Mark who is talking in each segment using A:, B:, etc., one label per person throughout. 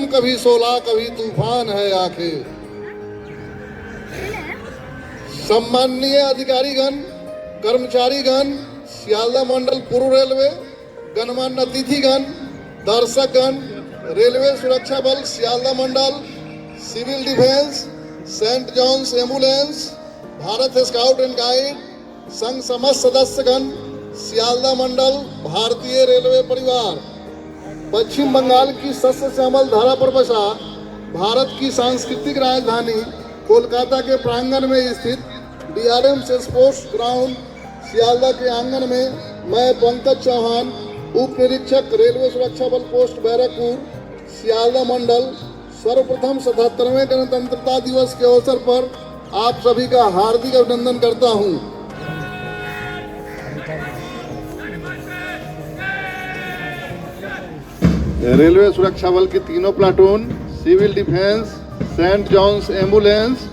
A: गर्म कभी शोला कभी तूफान है आखिर। सम्माननीय अधिकारीगण, कर्मचारीगण, सियालदह मंडल पूर्व रेलवे, गणमान्य अतिथिगण, दर्शकगण, रेलवे सुरक्षा बल सियालदह मंडल, civil defence, Saint John's ambulance, Bharat scout and guide, संघ समस्त सदस्यगण, सियालदह मंडल, भारतीय रेलवे परिवार, पश्चिम बंगाल की सस्य श्यामल धारा पर बसा भारत की सांस्कृतिक राजधानी कोलकाता के प्रांगण में स्थित डीआरएम स्पोर्ट्स ग्राउंड सियालदह के आंगन में मैं पंकज चौहान, उप निरीक्षक रेलवे सुरक्षा बल पोस्ट बैरकपुर सियालदह मंडल, सर्वप्रथम 77वें गणतंत्रता दिवस के अवसर पर आप सभी का हार्दिक अभिनंदन करता हूं। रेलवे सुरक्षा बल की तीनों platoon, civil defence, Saint John's ambulance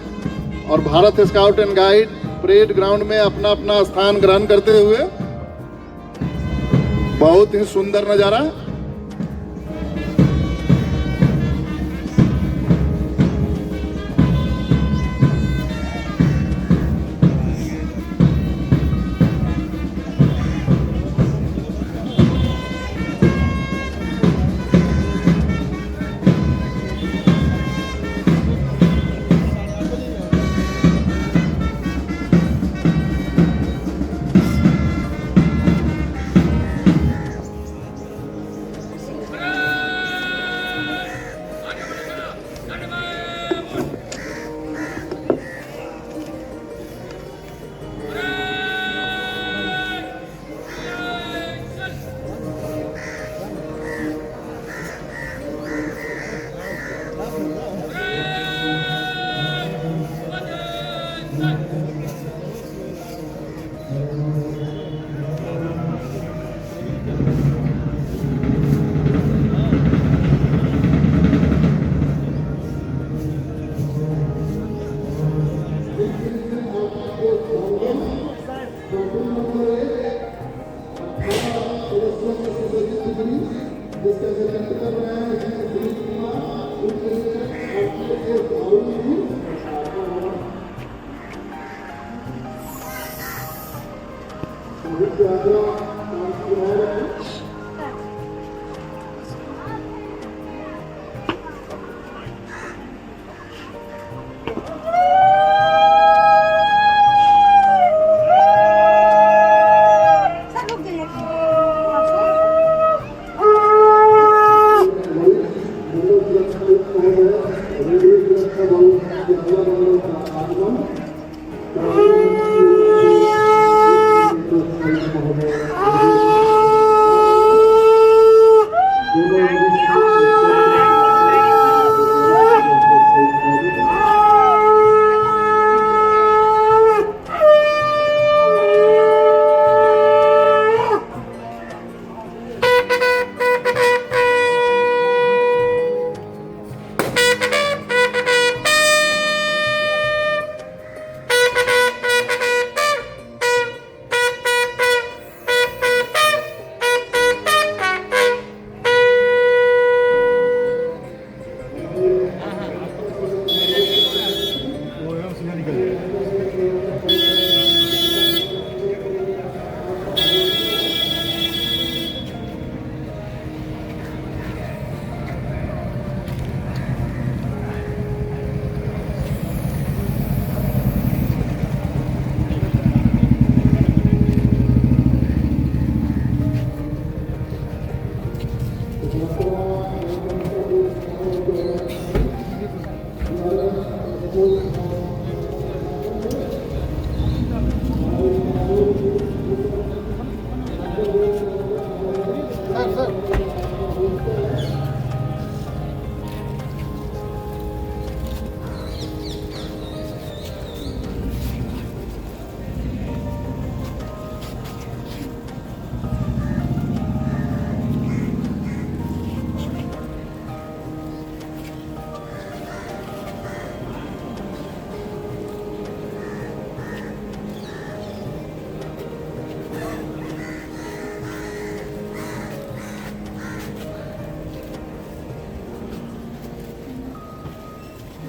A: और Bharat scout and guide parade ground में अपना अपना स्थान ग्रहण करते हुए बहुत ही सुंदर नजारा।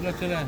B: पूरा चला है।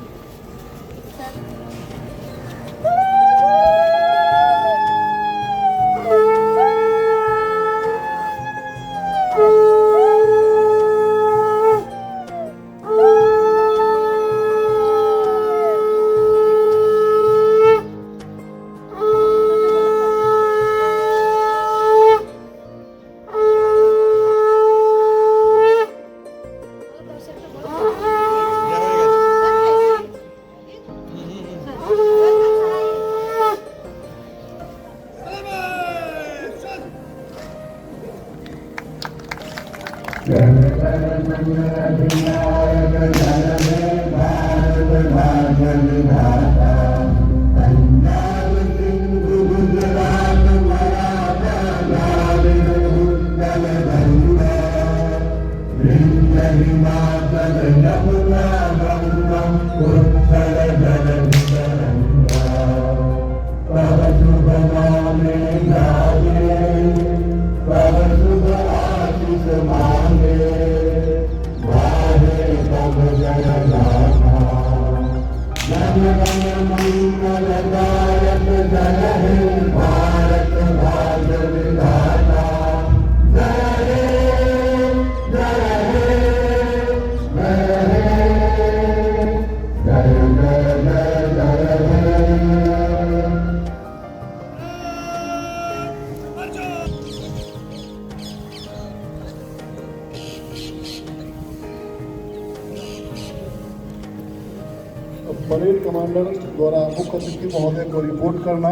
A: परेड कमांडर द्वारा मुख्य अतिथि महोदय को रिपोर्ट करना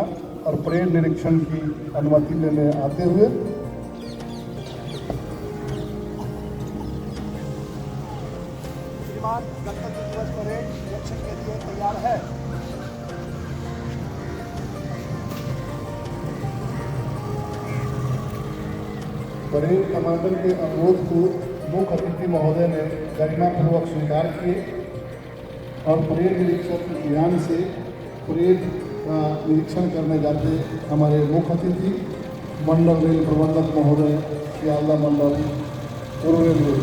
A: और परेड निरीक्षण की अनुमति लेने आते हुए
C: श्रीमान गणतंत्र दिवस परेड निरीक्षण के लिए तैयार है।
A: परेड कमांडर के अनुरोध को मुख्य अतिथि महोदय ने गरिमापूर्वक स्वीकार किए और परेड निरीक्षक ध्यान से परेड का निरीक्षण करने जाते हमारे मुख्य अतिथि मंडल रेल प्रबंधक महोदय सियालदा मंडल पूर्व रेलवे।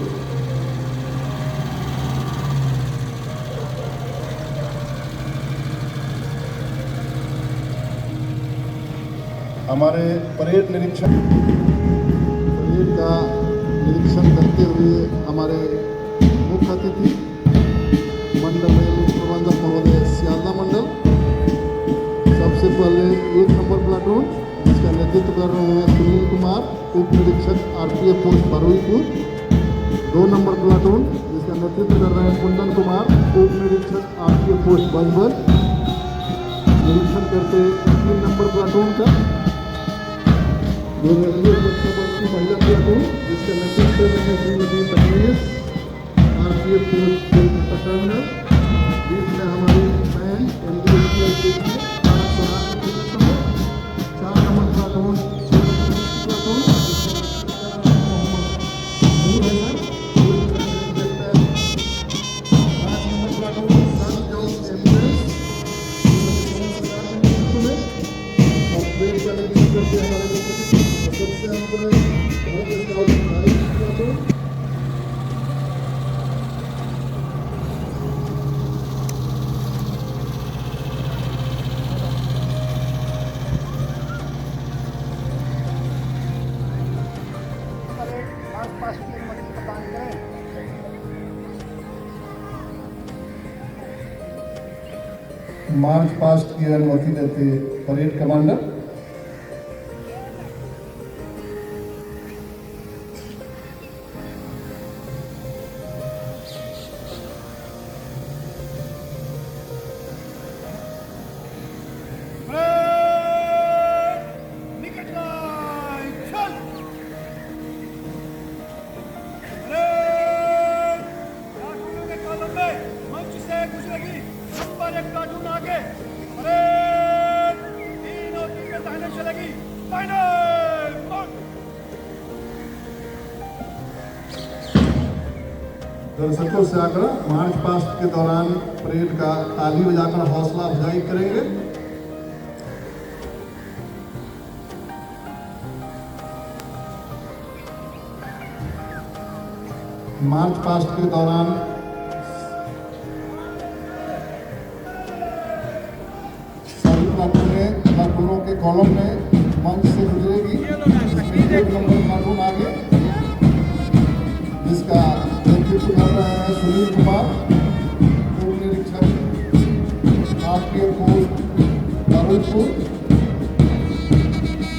A: हमारे परेड का निरीक्षण करते हुए हमारे मुख्य अतिथि मंडल रेल प्रबंधक महोदय सियालदा मंडल सबसे पहले 1 नंबर प्लाटून जिसका नेतृत्व कर रहे हैं सुनील कुमार, उप निरीक्षक RPF post Baruipur. 2 number platoon जिसका नेतृत्व कर रहे हैं कुंदन कुमार, उप निरीक्षक आरपीएफ पोस्ट बजबल। निरीक्षण करते 3 नंबर प्लाटून का रेलवे सुरक्षा बल की महिला प्लाटून जिसका नेतृत्व कर रहे हैं श्रीमती तकनीस, आरपीएफ पोस्ट कोलकाता टर्मिनल। बीच में हमारी band NDSP 4 number platoon 6 platoon march past की अनुमति देते परेड कमांडर। दर्शकों से आग्रह, मार्च पास्ट के दौरान परेड का ताली बजाकर हौसला अफजाई करेंगे। मार्च पास्ट के दौरान कॉलम में मंच से गुजरेगी। एक नंबर प्लाटून आगे, जिसका नेतृत्व कर रहे हैं सुनील कुमार, पूर्व निरीक्षक RPF post Darulpur.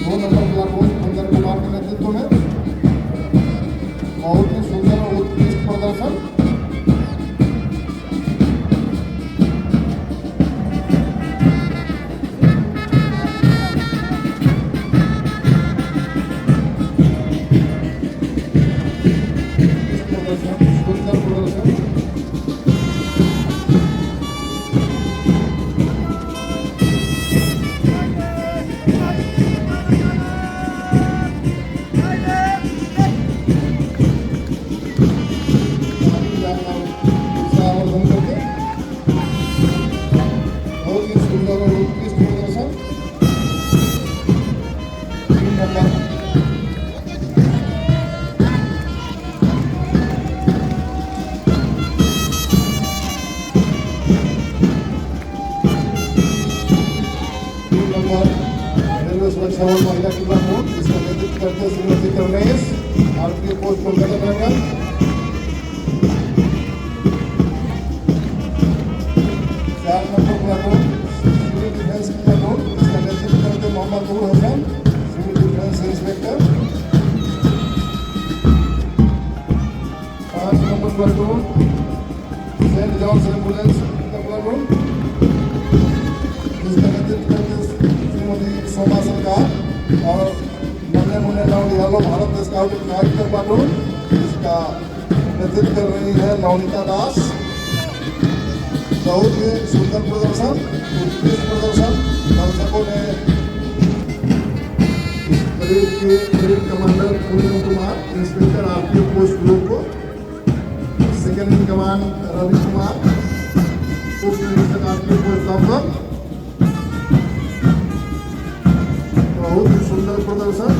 A: 2 number platoon Kundan Kumar के नेतृत्व में बहुत ही सुंदर और उत्कृष्ट प्रदर्शन। रेलवे सुरक्षा बल महिला की प्रमुख, जिसका नेतृत्व करते हैं Shrimati Karnesh, RPF post Kolkata Nagar. 4 number platoon civil defence की प्लाटून, जिसका नेतृत्व करते हैं Mohammad Noor Hasan, civil defence inspector. 5 number platoon Saint John's ambulance का प्लाटून, जिसका नेतृत्व करते सोमा सरकार और नन्हे मुन्ने लाउड यादव भारत स्काउट गाइड का प्लाटून, जिसका नेतृत्व कर रही है नवनीता दास। बहुत ही सुंदर प्रदर्शन, उत्कृष्ट प्रदर्शन। दर्शकों ने parade commander Kundan Kumar, inspector RPF post group को, second in command Ravi Kumar, उप निरीक्षक आरपीएफ पोस्ट दमदम। बहुत ही सुंदर प्रदर्शन।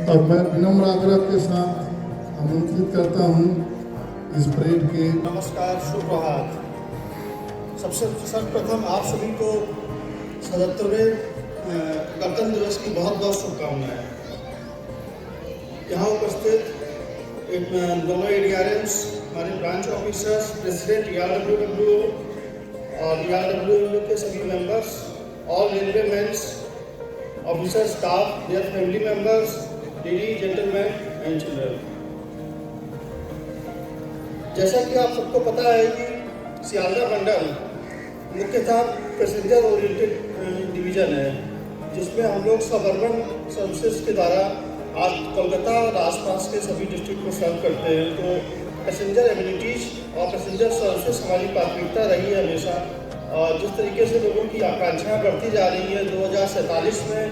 A: और मैं विनम्र आग्रह के साथ आमंत्रित करता हूँ इस परेड के।
C: नमस्कार, सुप्रभात। सबसे सर्वप्रथम आप सभी को 77वें गणतंत्र दिवस की बहुत बहुत शुभकामनाएं। यहाँ उपस्थित दोनों एडीआरएम्स, हमारे ब्रांच ऑफिसर्स, प्रेसिडेंट ERWWO और ERWWO के सभी members, all railway mens, officer staff, their family members, ladies, gentleman and children. जैसा कि आप सबको पता है कि सियालदह मंडल मुख्यतः पैसेंजर ओरिएंटेड डिवीज़न है, जिसमें हम लोग सबअर्बन सर्विसेज के द्वारा आज कोलकाता और आसपास के सभी डिस्ट्रिक्ट को सर्व करते हैं। तो पैसेंजर एमिनिटीज़ और पैसेंजर सर्विसेज हमारी प्राथमिकता रही है हमेशा। और जिस तरीके से लोगों की आकांक्षाएँ बढ़ती जा रही है, 2047 में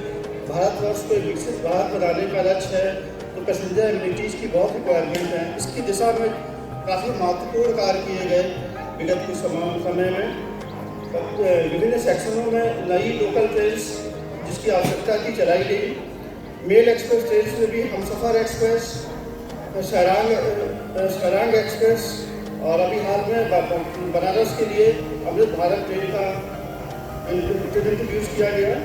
C: भारतवर्ष को एक विकसित भारत बनाने का लक्ष्य है, तो पैसेंजर एमिनिटीज़ की बहुत रिक्वायरमेंट है। इसकी दिशा में काफ़ी महत्वपूर्ण कार्य किए गए विगत के समय में। विभिन्न सेक्शनों में नई लोकल ट्रेन्स जिसकी आवश्यकता थी चलाई गई। मेल एक्सप्रेस ट्रेन में भी हमसफ़र एक्सप्रेस, शरांग एक्सप्रेस और अभी हाल में बनारस के लिए अमृत भारत ट्रेन का इंट्रोड्यूस किया गया।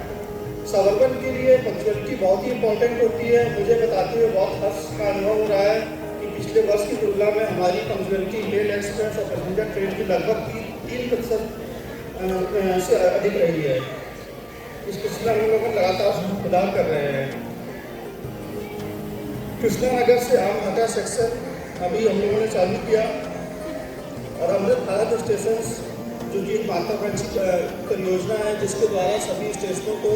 C: सबअर्बन के लिए पंक्चुअलिटी बहुत ही इंपॉर्टेंट होती है। मुझे बताते हुए बहुत हर्ष का अनुभव हो रहा है कि पिछले वर्ष की तुलना में हमारी पंक्चुअलिटी मेल एक्सप्रेस और पैसेंजर ट्रेन की लगभग 3% से अधिक रही है। इस सिलसिले में हम लोग लगातार सुधार कर रहे हैं। कृष्णा नगर से आमघाटा सेक्शन अभी हम लोगों ने चालू किया और अमृत भारत स्टेशन जो कि एक महत्वाकांक्षी परियोजना है जिसके द्वारा सभी स्टेशनों को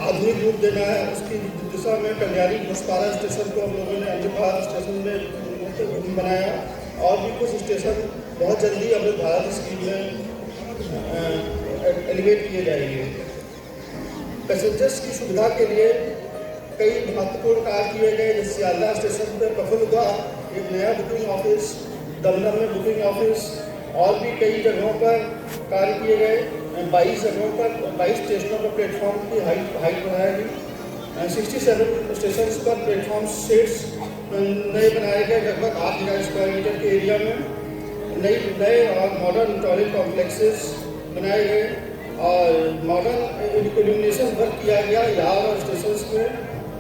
C: आधुनिक रूप देना है, उसकी दिशा में कल्याणी घोषपारा स्टेशन को हम लोगों ने अमृत भारत स्टेशन में बनाया और भी कुछ स्टेशन बहुत जल्दी अमृत भारत स्कीम में एलिवेट किए जाएंगे। पैसेंजर्स की सुविधा के लिए कई महत्वपूर्ण कार्य किए गए। जैसे सियालदह स्टेशन पर प्रफुल्ल एक नया बुकिंग ऑफिस, दमदम में बुकिंग ऑफिस और भी कई जगहों पर कार्य किए गए। 22 जगहों पर 22 स्टेशनों पर प्लेटफॉर्म की हाइट बढ़ाई गई। 67 स्टेशन पर प्लेटफॉर्म सेट्स नए बनाए गए लगभग 8,000 स्क्वायर मीटर के एरिया में। नए और मॉडर्न टॉयलेट कॉम्प्लेक्सेस बनाए गए और मॉडर्न इल्यूमिनेशन वर्क किया गया यार्ड और स्टेशन में,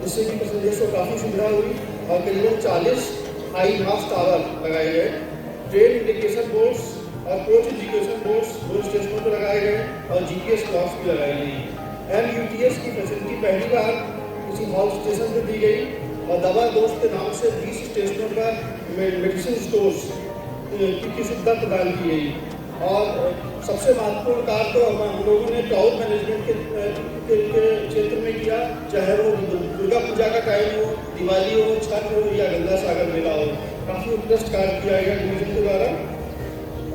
C: जिससे कि पैसेंजर्स को काफ़ी सुविधा हुई और करीबन 40 हाई मास्ट टावर लगाए गए। ट्रेन इंडिकेशन बोर्ड्स और कोच इंडिकेशन बोर्ड्स दो स्टेशनों पर लगाए गए और GPS क्लॉक्स भी लगाई गई। MUTS की फैसिलिटी पहली बार किसी हॉल स्टेशन पर दी गई और दवा दोस्त के नाम से 20 स्टेशनों पर मेडिसिन स्टोर्स की सुविधा प्रदान की गई। और सबसे महत्वपूर्ण कार्य तो हम लोगों ने क्राउड मैनेजमेंट के क्षेत्र में किया, चाहे वो दुर्गा पूजा का टाइम हो, दिवाली हो, छठ हो या गंगा सागर मेला हो। काफ़ी उत्कृष्ट कार्य किया गया डिवीजन के द्वारा।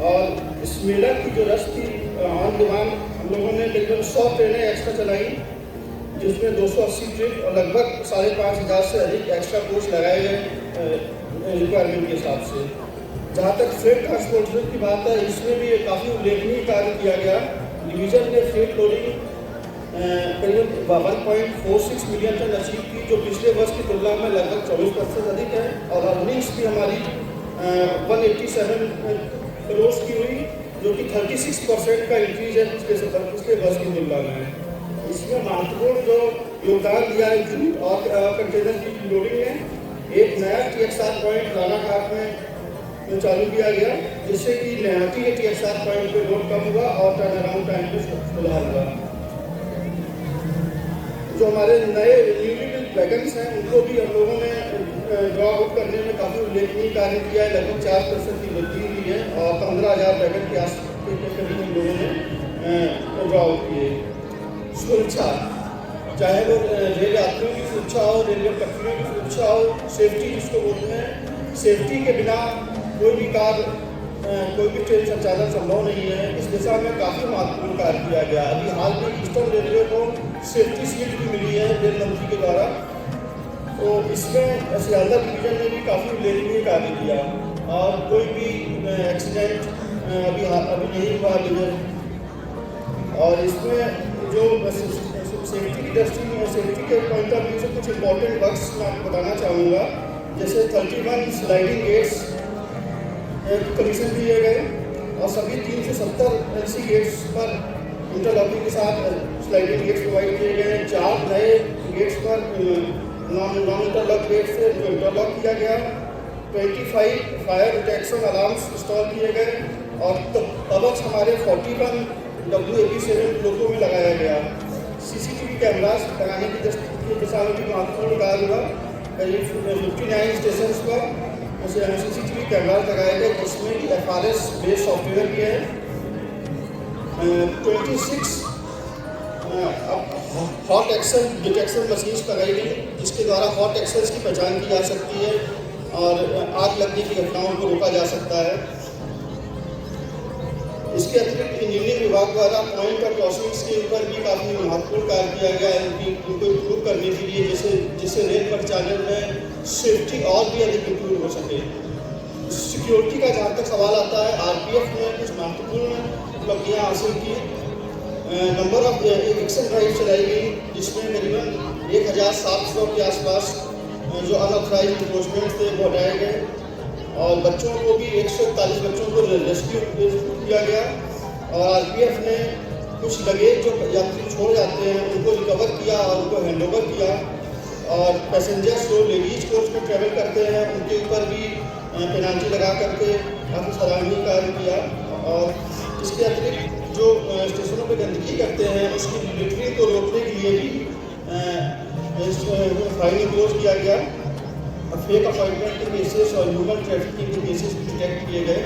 C: और इस मेला की जो रश थी ऑन डिमांड हम लोगों ने करीबन 100 ट्रेनें एक्स्ट्रा चलाई, जिसमें 280 ट्रिप और लगभग 5,500 से अधिक एक्स्ट्रा कोच लगाए गए रिक्वायरमेंट के हिसाब से। जहाँ तक फ्रेट ट्रांसपोर्टेशन की बात है, इसमें भी काफ़ी उल्लेखनीय कार्य किया गया। डिवीजन ने फ्रेट लोडिंग करीबन 1.46 मिलियन टन अचीव की, जो पिछले वर्ष की तुलना में लगभग 24% अधिक है। और अर्निंग्स भी हमारी 187 करोड़ की हुई, जो कि 36% का इंक्रीज है पिछले वर्ष की तुलना में। इसमें महत्वपूर्ण जो योगदान दिया है यूनिट और कंटेनर की लोडिंग में, एक नया TXR पॉइंट रानाघाट में चालू किया गया, जिससे कि नयाटी के TXR पॉइंट पे लोड कम हुआ और टर्न अराउंड टाइम पे सुधार हुआ। जो हमारे नए न्यूली वैगन्स हैं उनको भी हम लोगों ने ड्रॉ आउट करने में काफ़ी उल्लेखनीय कार्य किया है। लगभग 4% की वृद्धि हुई है और 15,000 वैगन के आसपास करीब हम लोगों ने ड्रॉ आउट किए। सुरक्षा, चाहे वो रेल यात्रियों की सुरक्षा हो, रेलवे पटरियों की सुरक्षा हो, सेफ्टी जिसको बोलते हैं, सेफ्टी के बिना कोई भी ट्रेन संचालन संभव नहीं है। इस दिशा में काफ़ी महत्वपूर्ण कार्य किया गया। अभी हाल में ईस्टर्न रेलवे को सेफ्टी सीट भी मिली है रेल मंत्री के द्वारा, तो इसमें सियालदह डिवीजन ने भी काफ़ी उल्लेखनीय कार्य किया और कोई भी एक्सीडेंट अभी नहीं हुआ डिवीजन। और इसमें जो सेफ्टी की दृष्टि में, सेफ्टी के पॉइंट ऑफ व्यू से कुछ इंपॉर्टेंट वर्क्स मैं आपको बताना चाहूँगा। जैसे 31 स्लाइडिंग गेट्स कमीशन दिए गए और सभी 370 LC गेट्स पर इंटरलॉकिंग के साथ स्लाइडिंग गेट्स प्रोवाइड किए गए। 4 नए गेट्स पर नॉन इंटरलॉक गेट से इंटरलॉक किया गया। 25 फायर डिटेक्शन अलार्म्स इंस्टॉल किए गए और कवच हमारे 41 WAP7 लोगों में लगाया गया। CCTV कैमरास लगाने की दिशा में भी महत्वपूर्ण कार्य हुआ। करीब 59 स्टेशन पर CCTV कैमरास लगाए गए, जिसमें कि FRS बेस्ड सॉफ्टवेयर भी है। 26 हॉट एक्सेल डिटेक्शन मशीन्स लगाई गई, जिसके द्वारा हॉट एक्सेल्स की पहचान की जा सकती है और आग लगने की घटनाओं को रोका जा सकता है। इसके अतिरिक्त इंजीनियरिंग विभाग द्वारा पॉइंट और क्रॉसिंग्स के ऊपर भी काफ़ी महत्वपूर्ण कार्य किया गया है उनको इम्प्रूव करने के लिए, जिससे रेल परिचालन में सेफ्टी और भी अधिक इम्प्रूव हो सके। सिक्योरिटी का जहाँ तक सवाल आता है, आरपीएफ ने कुछ महत्वपूर्ण उपलब्धियाँ हासिल की। नंबर ऑफ एविक्शन ड्राइव चलाई गई, जिसमें करीबन 1700 के आसपास जो अनऑथराइज इंक्रोचमेंट थे वो हटाए गए, और बच्चों को भी 141 बच्चों को रेस्क्यू किया गया। और आरपीएफ ने कुछ लगेज जो यात्री छोड़ जाते हैं उनको रिकवर किया और उनको हैंडओवर किया, और पैसेंजर्स जो लेडीज कोच में ट्रैवल करते हैं उनके ऊपर भी पेनाल्टी लगा करके काफ़ी सराहनीय कार्य किया। और इसके अतिरिक्त जो स्टेशनों पर गंदगी करते हैं उसकी लिटरिंग को रोकने के लिए भी फाइन इम्पोज किया गया, और फेक अपॉइंटमेंट के केसेस और ह्यूमन ट्रैफिकिंग के केसेस भी डिटेक्ट किए गए।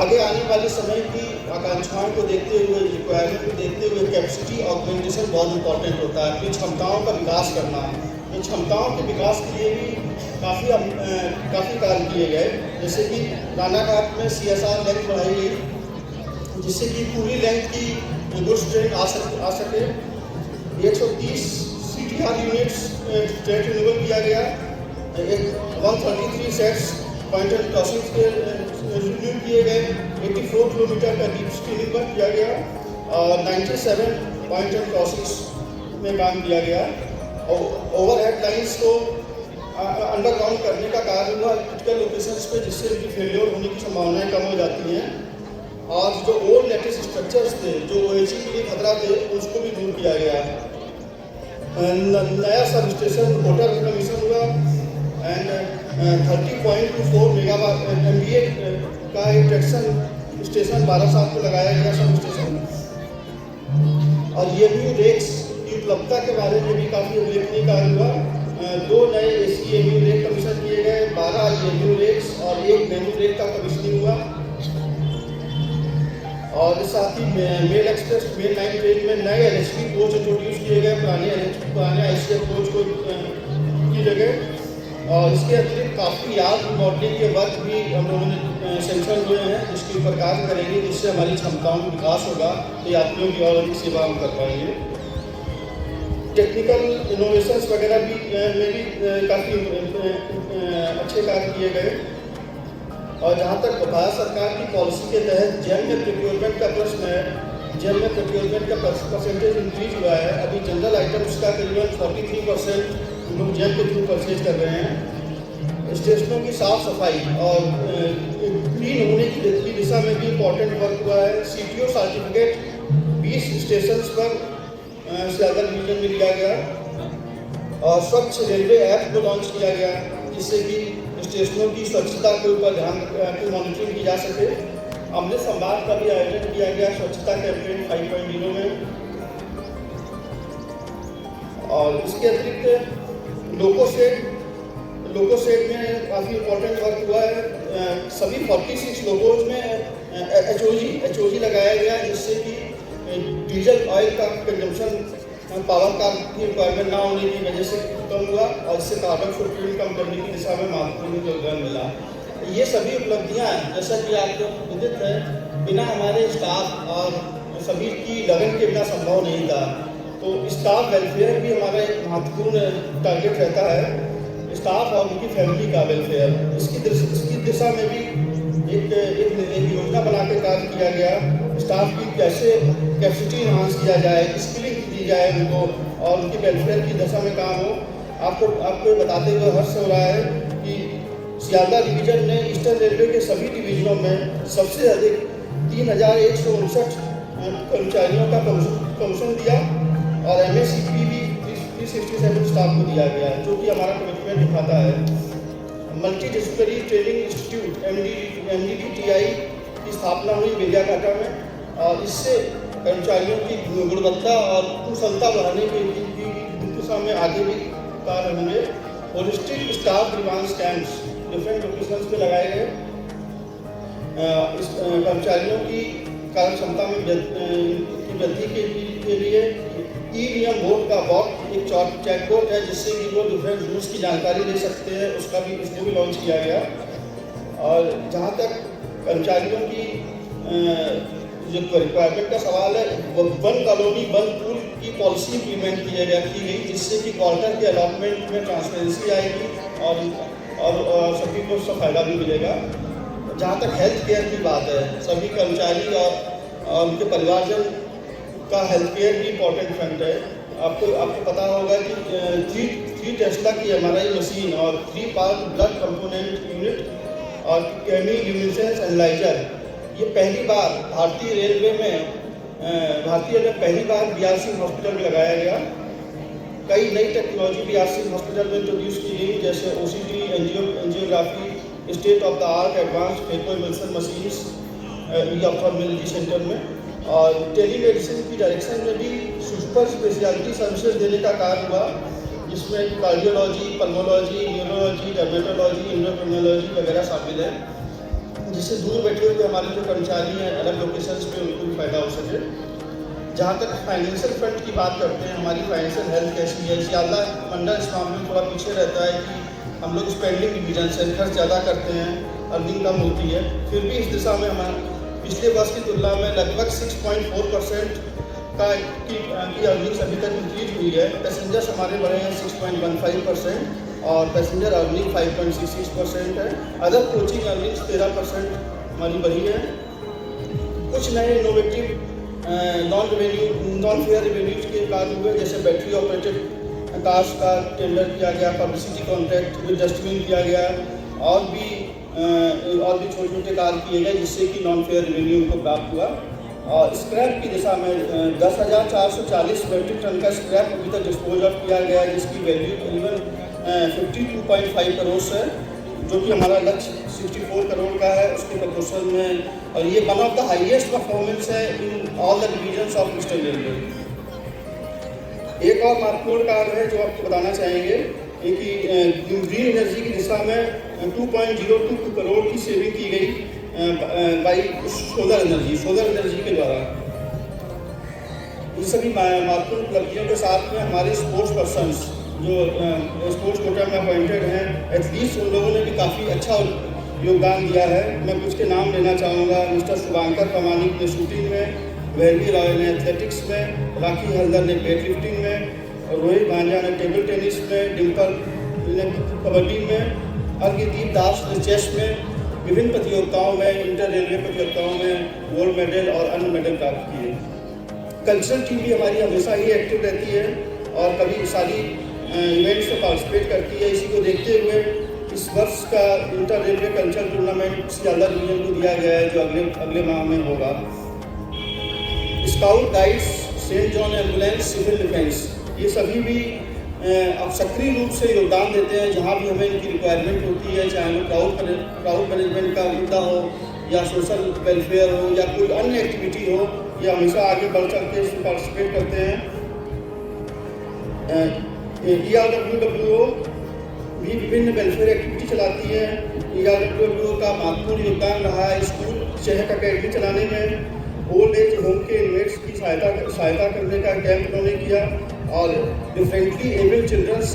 C: आगे आने वाले समय की आकांक्षाओं को देखते हुए, रिक्वायरमेंट को देखते हुए कैपेसिटी ऑगमेंटेशन बहुत इंपॉर्टेंट होता है। अपनी क्षमताओं का विकास करना, इन क्षमताओं के विकास के लिए भी काफ़ी कार्य किए गए। जैसे कि रानाघाट में CSR लेंथ बढ़ाई गई, जिससे कि पूरी लेंथ की गुड्स ट्रेन आ सके। 130 CTR यूनिट्स ट्रेन रिन्यूअल किया गया, 133 सेट्स पॉइंट एंड क्रॉसिंग्स के रिन्यू किए गए, 84 किलोमीटर का डीप स्क्रीनिंग वर्क किया गया, और 97 पॉइंट एंड क्रॉसिंग्स में काम किया गया। और ओवरहेड लाइन्स को अंडरग्राउंड करने का कार्य हुआ क्रिटिकल लोकेशंस पे, जिससे उनकी फेलियर होने की संभावनाएं कम हो जाती हैं। और जो ओल्ड लेटेस्ट स्ट्रक्चर्स थे जो OHE के लिए खतरा थे उसको भी दूर किया गया। नया सब स्टेशन कोटा में कमीशन हुआ, एंड 30.24 मेगावाट MVA का एक ट्रैक्शन स्टेशन 12 साल को लगाया गया सब स्टेशन। और EMU रेक्स की उपलब्धता के बारे में भी काफ़ी उल्लेखनीय कार्य हुआ। 2 नए ACMU रेक कमीशन किए गए, 12 EMU रेक्स और 1 मेमू रेक का कमीशनिंग हुआ। और साथ ही mail express mail line train में नए LHP कोच इंट्रोड्यूस किए गए, पुराने ICF कोच को की जगह। और इसके अतिरिक्त काफ़ी यार्ड रिमॉडलिंग के वर्क भी हम लोगों ने सेंक्शन हुए हैं, जिसके ऊपर कार्य करेंगे, जिससे हमारी क्षमताओं में विकास होगा, तो यात्रियों की और अधिक सेवा हम कर पाएंगे। टेक्निकल इनोवेशंस वगैरह में भी काफ़ी अच्छे कार्य किए गए। और जहाँ तक भारत सरकार की पॉलिसी के तहत जेम में प्रोक्योरमेंट का प्रश्न है, जेम में प्रोक्योरमेंट का परसेंटेज इंक्रीज हुआ है। अभी जनरल आइटम्स का करीबन 43% लोग जेम के थ्रू परचेज कर रहे हैं। स्टेशनों की साफ सफाई और क्लीन होने की दिशा में भी इम्पोर्टेंट वर्क हुआ है। CTO सर्टिफिकेट 20 स्टेशन पर सियालदह डिवीजन में लिया गया, और स्वच्छ रेलवे ऐप को लॉन्च किया गया, जिससे कि स्टेशनों की स्वच्छता के ऊपर ध्यान की मॉनिटरिंग की जा सके। अमृत संवाद का भी आयोजन किया गया स्वच्छता कैंपेन 5.0 में। और इसके अतिरिक्त लोको सेट में काफ़ी इम्पोर्टेंट वर्क हुआ है। सभी 46 लोगोज में HOG लगाया गया, जिससे कि डीजल ऑयल का कंजम्पशन पावर कार की रिक्वायरमेंट ना होने की वजह से कम हुआ, और इससे कार्बन फुटप्रिंट कम करने की दिशा में महत्वपूर्ण योगदान मिला। ये सभी उपलब्धियां, जैसा कि आपको विदित है, बिना हमारे स्टाफ और सभी की लगन के बिना संभव नहीं था। तो स्टाफ वेलफेयर भी हमारा एक महत्वपूर्ण टारगेट रहता है, स्टाफ और उनकी फैमिली का वेलफेयर। इसकी दिशा में भी एक योजना बना के कार्य किया गया। स्टाफ की कैसे कैपेसिटी इन्हांस किया जाए, स्किलिंग दी जाए उनको, और उनकी वेलफेयर की दिशा में काम हो। आपको बताते हुए हर्ष हो रहा है कि सियालदह डिवीजन ने ईस्टर्न रेलवे के सभी डिवीजनों में सबसे अधिक 3159 कर्मचारियों का कमीशन दिया, और MACP भी 367 स्टाफ को दिया गया, जो कि हमारा कमिटमेंट दिखाता है। Multi disciplinary training institute MDTI की स्थापना हुई बेलियाघाटा में, और इससे कर्मचारियों की गुणवत्ता और कुशलता बढ़ाने की दिशा में आगे भी कार्य होंगे। Holistic staff grievance camps different locations पे लगाए गए। कर्मचारियों की कार्य क्षमता में वृद्धि के लिए ई-नियम बोर्ड का बॉट एक चैटबॉट है जिससे कि वो डिफरेंट रूल्स की जानकारी ले सकते हैं, उसको भी लॉन्च किया गया। और जहाँ तक कर्मचारियों की जो रिक्वायरमेंट का सवाल है, वन कॉलोनी वन पूल की पॉलिसी इम्प्लीमेंट की गई जिससे कि क्वार्टर के अलॉटमेंट में ट्रांसपेरेंसी आएगी और सभी को उसका फ़ायदा भी मिलेगा। जहाँ तक हेल्थ केयर की बात है, सभी कर्मचारी और उनके परिवारजन का हेल्थ केयर भी इम्पोर्टेंट फंड है। आपको पता होगा कि 3 टेस्ला की MRI मशीन और 3 पार्ट ब्लड कंपोनेंट यूनिट और केमी ल्यूमिनेसेंस एनालाइजर, ये पहली बार भारतीय रेलवे में पहली बार BRC हॉस्पिटल में लगाया गया। कई नई टेक्नोलॉजी BRC हॉस्पिटल में इंट्रोड्यूस की गई, जैसे OCT, angiography, state of the art advance phaco emulsion machines ophthalmology centre में, और टेलीमेडिसिन की डायरेक्शन में भी सुपर स्पेशलिटी सर्विसेज देने का कार्य हुआ, जिसमें cardiology, pulmonology, neurology, dermatology, endocrinology वगैरह शामिल है, जिससे दूर बैठे हुए हमारे जो कर्मचारी हैं अलग लोकेशंस पे उनको भी फायदा हो सके। जहाँ तक फाइनेंशियल फ्रंट की बात करते हैं, हमारी फाइनेंशियल हेल्थ कैसी है, सियालदा मंडल इस मामले में थोड़ा पीछे रहता है कि हम लोग स्पेंडिंग डिवीजन से खर्च ज़्यादा करते हैं, अर्निंग कम होती है। फिर भी इस दिशा में हमारे पिछले वर्ष की तुलना में लगभग 6.4% की अर्निंग्स अभी तक इंक्रीज हुई है। पैसेंजर्स हमारे बढ़े हैं 6.15% और पैसेंजर अर्निंग 5.66% है। अदर कोचिंग अर्निंग्स 13% हमारी बढ़ी है। कुछ नए इनोवेटिव नॉन फेयर रेवेन्यूज के कार्य हुए, जैसे बैटरी ऑपरेटेड कार्स का टेंडर किया गया, पब्लिसिटी कॉन्ट्रैक्ट विद डस्टबिन किया गया, और भी छोटे छोटे कार्य किए गए जिससे कि नॉन फेयर रेवेन्यू को प्राप्त हुआ। और स्क्रैप की दिशा में 10,440 मेट्रिक टन का स्क्रैप अभी तक डिस्पोज ऑफ किया गया है, जिसकी वैल्यू करीबन 52.5 करोड़ है, जो कि हमारा लक्ष्य 64 करोड़ का है उसके प्रपोजल में, और ये one of the highest performance है in all the divisions of Eastern Railway. एक और महत्वपूर्ण कार्य है जो आपको बताना चाहेंगे कि ग्रीन एनर्जी की दिशा में 2.02 करोड़ की सेविंग की गई बाई सोलर एनर्जी के द्वारा। इन सभी महत्वपूर्ण उपलब्धियों के साथ में हमारे स्पोर्ट्स पर्सन्स जो स्पोर्ट्स कोटा में अपॉइंटेड हैं, एथलीट्स, उन लोगों ने भी काफ़ी अच्छा योगदान दिया है। मैं कुछ के नाम लेना चाहूँगा। मिस्टर शुभांकर प्रामाणिक ने शूटिंग में, वैभवी रॉय ने एथलेटिक्स में, राखी हल्दर ने वेट लिफ्टिंग में, रोहित भांजा ने टेबल टेनिस में, डिम्पल ने कबड्डी में, अर्घदीप दास ने चेस में, विभिन्न प्रतियोगिताओं में, इंटर रेलवे प्रतियोगिताओं में गोल्ड मेडल और अन्य मेडल प्राप्त किए। कल्चरल टीम भी हमारी हमेशा ही एक्टिव रहती है और कभी सारी इवेंट्स में पार्टिसिपेट करती है। इसी को देखते हुए इस वर्ष का inter railway cultural tournament Sealdah division को दिया गया है, जो अगले माह में होगा। Scout guides, saint John ambulance, civil defence, ये सभी भी अब सक्रिय रूप से योगदान देते हैं जहाँ भी हमें इनकी रिक्वायरमेंट होती है, चाहे वो क्राउड मैनेजमेंट का मुद्दा हो या सोशल वेलफेयर हो या कोई अन्य एक्टिविटी हो, ये हमेशा आगे बढ़ चढ़ के इसमें पार्टिसिपेट करते हैं। ERWO भी विभिन्न वेलफेयर एक्टिविटी चलाती है। ERWO का महत्वपूर्ण योगदान रहा है स्कूल शहर अकेडमी चलाने में, ओल्ड एज होम के इनमेट्स की सहायता करने का कैंप उन्होंने किया और डिफरेंटली एबल चिल्ड्रंस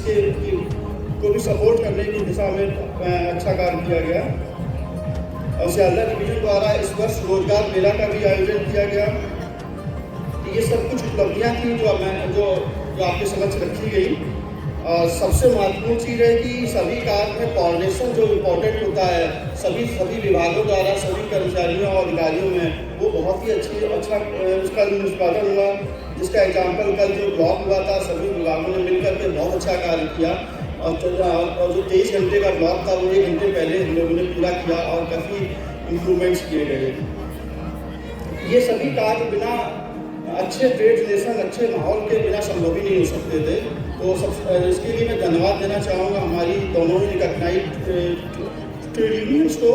C: को भी सपोर्ट करने की दिशा में अच्छा कार्य किया गया। और सियालदा डिवीजन द्वारा इस वर्ष रोजगार मेला का भी आयोजन किया गया। ये सब कुछ उपलब्धियाँ थी जो आपके समक्ष रखी गई। और सबसे महत्वपूर्ण चीज़ है कि सभी कार्य में कोऑर्डिनेशन जो इम्पोर्टेंट होता है सभी विभागों द्वारा, सभी कर्मचारियों और अधिकारियों में, वो बहुत ही अच्छा उसका निष्पादन हुआ, जिसका एग्जाम्पल कल जो ब्लॉक हुआ था, सभी विभागों ने मिलकर के बहुत अच्छा कार्य किया। और जो 23 घंटे का ब्लॉक था वो 1 घंटे पहले हम लोगों ने पूरा किया और काफ़ी इम्प्रूवमेंट्स किए गए। ये सभी कार्य बिना अच्छे ट्रेड रिलेशन, अच्छे माहौल के बिना संभव ही नहीं हो सकते थे। तो इसके लिए मैं धन्यवाद देना चाहूँगा हमारी दोनों ही रिकॉग्नाइज्ड ट्रेड यूनियंस को,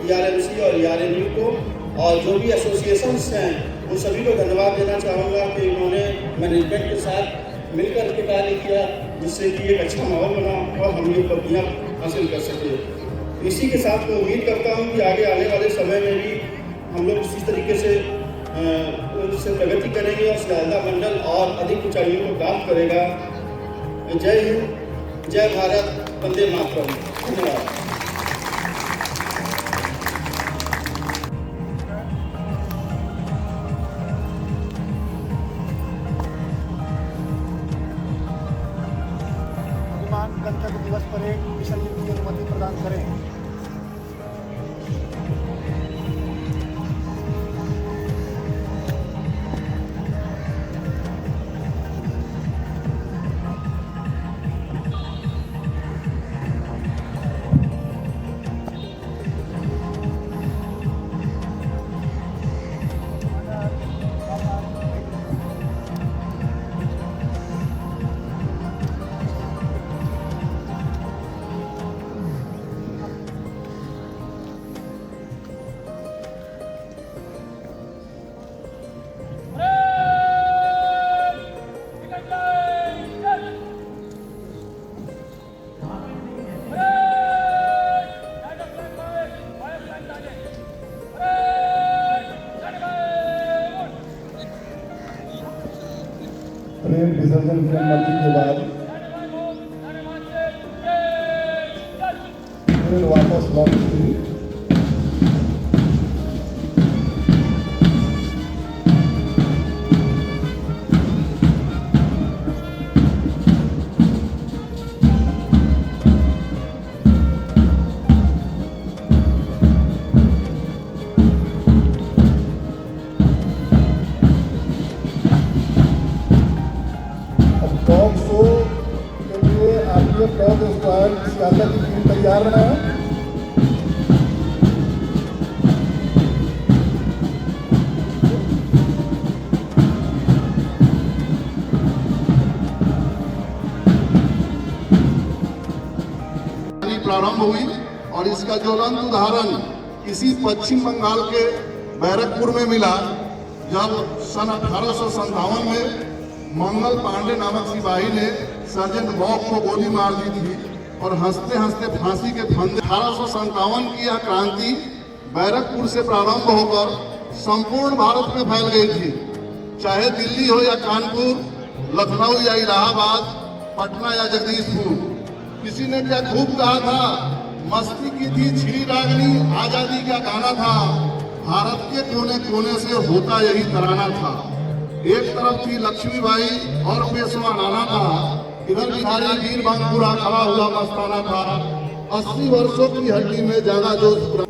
C: ERMC और ERMU को, और जो भी एसोसिएशंस हैं उन सभी को धन्यवाद देना चाहूँगा कि उन्होंने मैनेजमेंट के साथ मिलकर के कार्य किया, जिससे कि एक अच्छा माहौल बना और हम ये उपलब्धियाँ हासिल कर सके। इसी के साथ मैं उम्मीद करता हूँ कि आगे आने वाले समय में भी हम लोग इसी तरीके से से प्रगति करेंगे और सियालदा मंडल और अधिक ऊंचाइयों को प्राप्त करेगा। जय हिंद, जय भारत, वंदे मातरम। धन्यवाद।
B: गणतंत्र दिवस परेड विसर्जन की अनुमति प्रदान करें।
D: परेड विसर्जन की अनुमति के बाद परेड वापस लौट गई। डॉग शो के लिए आपके डॉग स्क्वाड सियालदा की टीम तैयार है।
A: प्रारंभ हुई और इसका ज्वलंत उदाहरण इसी पश्चिम बंगाल के बैरकपुर में मिला, जब सन 1857 में मंगल पांडे नामक सिपाही ने सर्जेंट बॉब को गोली मार दी थी और हंसते हंसते फांसी के फंदे। 1857 की यह क्रांति बैरकपुर से प्रारंभ होकर संपूर्ण भारत में फैल गई थी। चाहे दिल्ली हो या कानपुर, लखनऊ या इलाहाबाद, पटना या जगदीशपुर। किसी ने क्या खूब कहा था, मस्ती की थी छिड़ी रागनी, आजादी का गाना था, भारत के कोने कोने से होता यही तराना था। एक तरफ थी लक्ष्मीबाई और पेशवा नाना था, इधर बिहारी वीर बांकुरा खड़ा हुआ मस्ताना था। 80 वर्षों की हड्डी में ज्यादा जोश।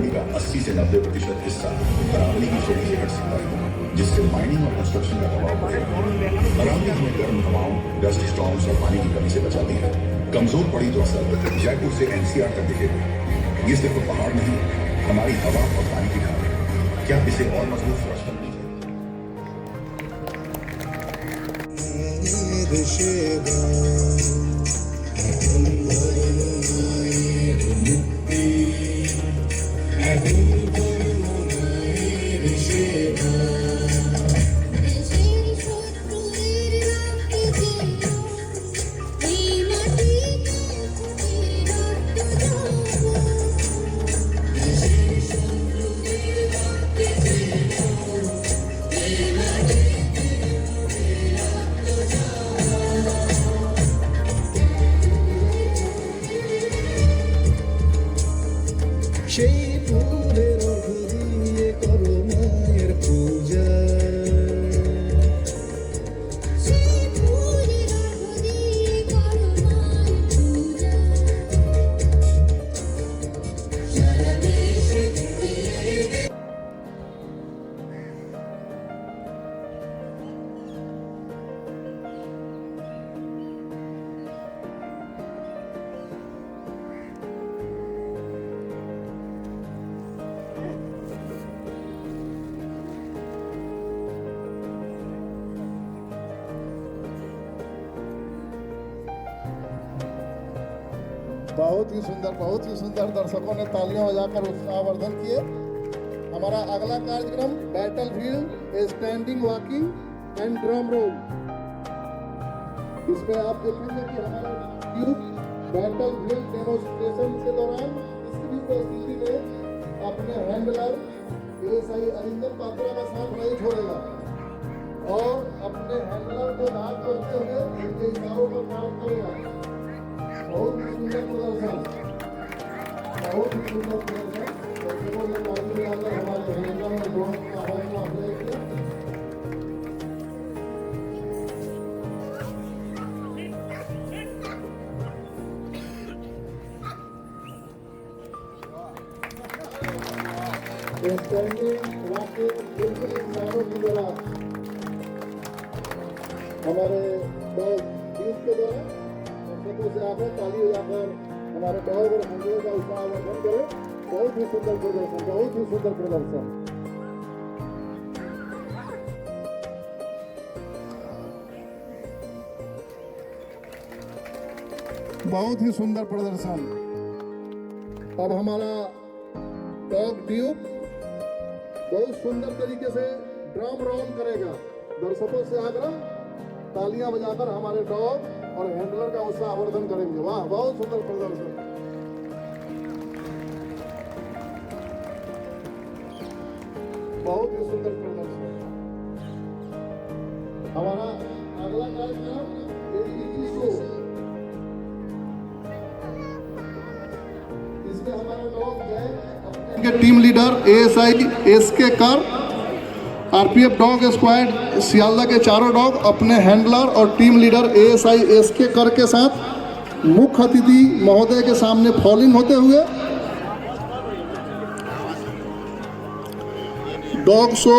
E: कॉलोनी का 80 से 90% हिस्सा अरावली की चोटी से हट सकता है, जिससे माइनिंग और कंस्ट्रक्शन का दबाव बढ़ेगा। अरावली हमें गर्म हवाओं, डस्ट स्टॉर्म्स और पानी की कमी से बचाती है। कमजोर पड़ी तो असर जयपुर से एनसीआर तक दिखेगा। ये सिर्फ पहाड़ नहीं, हमारी हवा और पानी की ढाल है। क्या इसे और मजबूत फर्श करना
F: সেই ফুলের অর্ঘ দিয়ে করো মায়ের পূজা
A: बहुत ही सुंदर दर्शकों ने तालियां बजाकर उत्साहवर्धन किए। हमारा अगला कार्यक्रम battle field standing walking and drum roll. इसमें आप देखेंगे कि हमारे यूथ बैटल फील्ड डेमोन्स्ट्रेशन के दौरान किसी भी परिस्थिति में अपने हैंडलर एएसआई अरिंदम पात्रा का साथ नहीं छोड़ेगा और अपने हैंडलर को दाग करते हुए उनके इशारों पर काम करेगा। बहुत ही सुंदर प्रदर्शन, बहुत ही सुंदर प्रदर्शन। दर्शकों ने ताली बजाकर हमारे हैंडलर और ड्रोन का हौसला अफजाई किया। स्टैंडिंग वॉकिंग बिल्कुल इंसानों की तरह हमारे यूथ के द्वारा दर्शकों से आकर ताली बजाकर हमारे डॉग और हैंडलर का उत्साहवर्धन करें। बहुत ही सुंदर प्रदर्शन, बहुत ही सुंदर प्रदर्शन। बहुत ही सुंदर प्रदर्शन। अब हमारा डॉग ड्यूक बहुत सुंदर तरीके से ड्रम रोल करेगा। दर्शकों से आग्रह, तालियां बजाकर हमारे डॉग और हैंडलर का उत्साहवर्धन करेंगे। वाह, बहुत सुंदर प्रदर्शन। बहुत ही सुंदर प्रदर्शन। हमारा अगला कार्यक्रम एडीजी शो। इसमें हमारा डॉग जय टीम लीडर एएसआई एसके कर, आरपीएफ डॉग स्क्वाड सियालदा के चारों डॉग अपने हैंडलर और टीम लीडर एएसआई एसके कर के साथ मुख्य अतिथि महोदय के सामने फॉलिंग होते हुए डॉग शो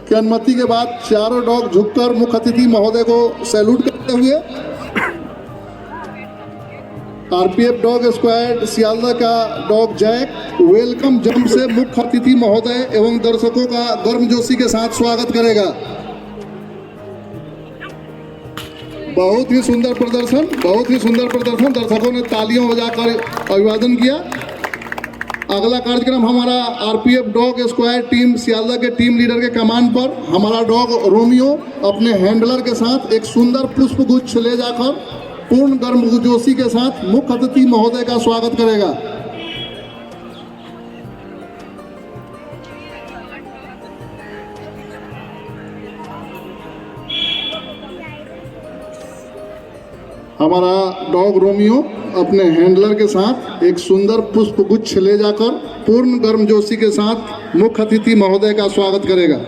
A: की अनुमति के बाद चारों डॉग झुककर मुख्य अतिथि महोदय को सैल्यूट करते हुए आरपीएफ डॉग स्क्वाड सियालदा का डॉग जैक वेलकम जंप से मुख्य अतिथि महोदय एवं दर्शकों का गर्मजोशी के साथ स्वागत करेगा। बहुत ही सुंदर प्रदर्शन, बहुत ही सुंदर प्रदर्शन। दर्शकों ने तालियों बजाकर अभिवादन किया। अगला कार्यक्रम हमारा RPF dog squad team Sealdah के टीम लीडर के कमान पर हमारा डॉग रोमियो अपने हैंडलर के साथ एक सुंदर पुष्प गुच्छ ले जाकर पूर्ण गर्मजोशी के साथ मुख्य अतिथि महोदय का स्वागत करेगा। हमारा डॉग रोमियो अपने हैंडलर के साथ एक सुंदर पुष्प गुच्छ ले जाकर पूर्ण गर्मजोशी के साथ मुख्य अतिथि महोदय का स्वागत करेगा।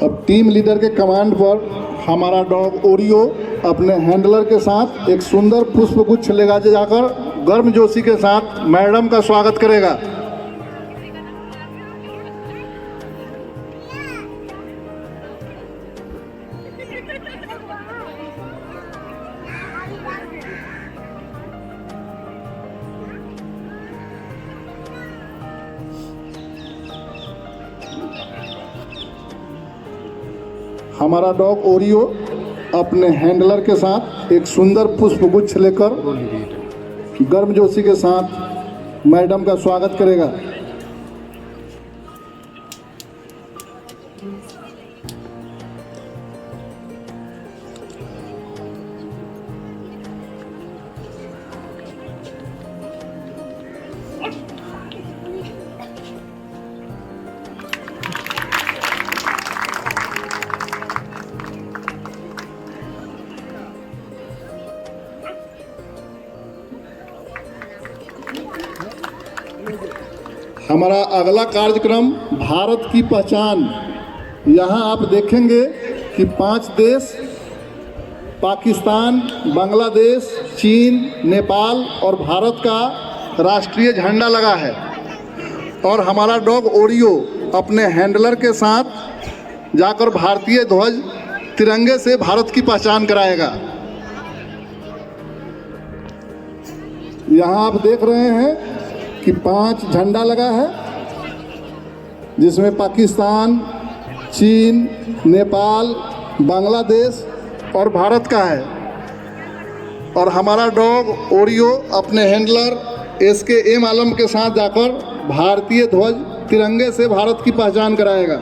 A: अब टीम लीडर के कमांड पर हमारा डॉग ओरियो अपने हैंडलर के साथ एक सुंदर पुष्पगुच्छ लेगा जाकर गर्मजोशी के साथ मैडम का स्वागत करेगा। हमारा डॉग ओरियो अपने हैंडलर के साथ एक सुंदर पुष्पगुच्छ लेकर गर्मजोशी के साथ मैडम का स्वागत करेगा। हमारा अगला कार्यक्रम भारत की पहचान। यहाँ आप देखेंगे कि 5 देश पाकिस्तान, बांग्लादेश, चीन, नेपाल और भारत का राष्ट्रीय झंडा लगा है और हमारा डॉग ओरियो अपने हैंडलर के साथ जाकर भारतीय ध्वज तिरंगे से भारत की पहचान कराएगा। यहाँ आप देख रहे हैं कि 5 झंडा लगा है जिसमें पाकिस्तान, चीन, नेपाल, बांग्लादेश और भारत का है और हमारा डॉग ओरियो अपने हैंडलर SKM आलम के साथ जाकर भारतीय ध्वज तिरंगे से भारत की पहचान कराएगा।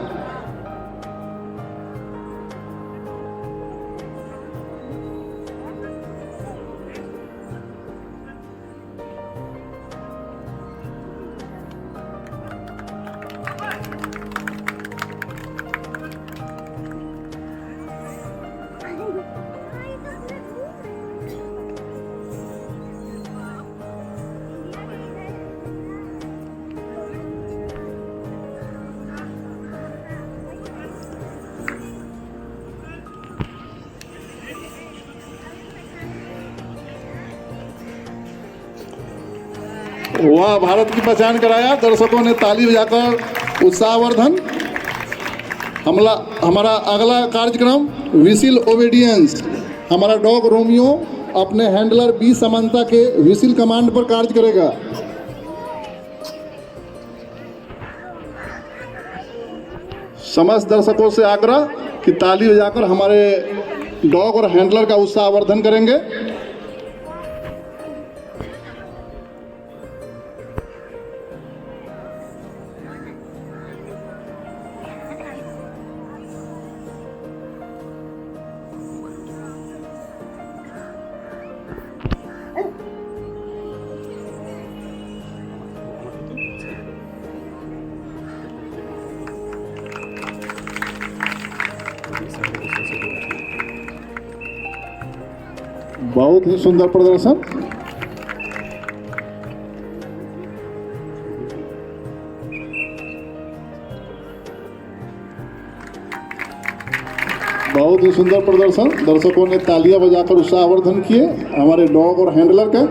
A: वाह, भारत की पहचान कराया। दर्शकों ने ताली बजाकर उत्साहवर्धन। हमारा अगला कार्यक्रम विसिल ओबीडियंस। हमारा डॉग रोमियो अपने हैंडलर बी समंता के विसिल कमांड पर कार्य करेगा। समस्त दर्शकों से आग्रह कि ताली बजाकर हमारे डॉग और हैंडलर का उत्साहवर्धन करेंगे। बहुत ही सुंदर प्रदर्शन। बहुत ही सुंदर प्रदर्शन। दर्शकों ने तालियां बजाकर उत्साहवर्धन किए हमारे डॉग और हैंडलर का।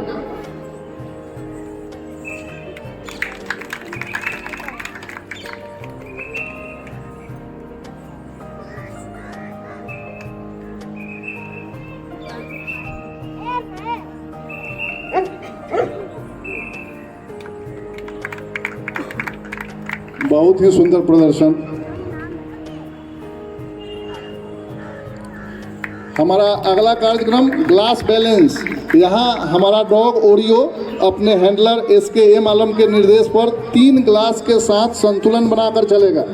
A: बहुत ही सुंदर प्रदर्शन। हमारा अगला कार्यक्रम ग्लास बैलेंस। यहाँ हमारा डॉग ओरियो अपने हैंडलर SKM आलम के निर्देश पर 3 ग्लास के साथ संतुलन बनाकर चलेगा।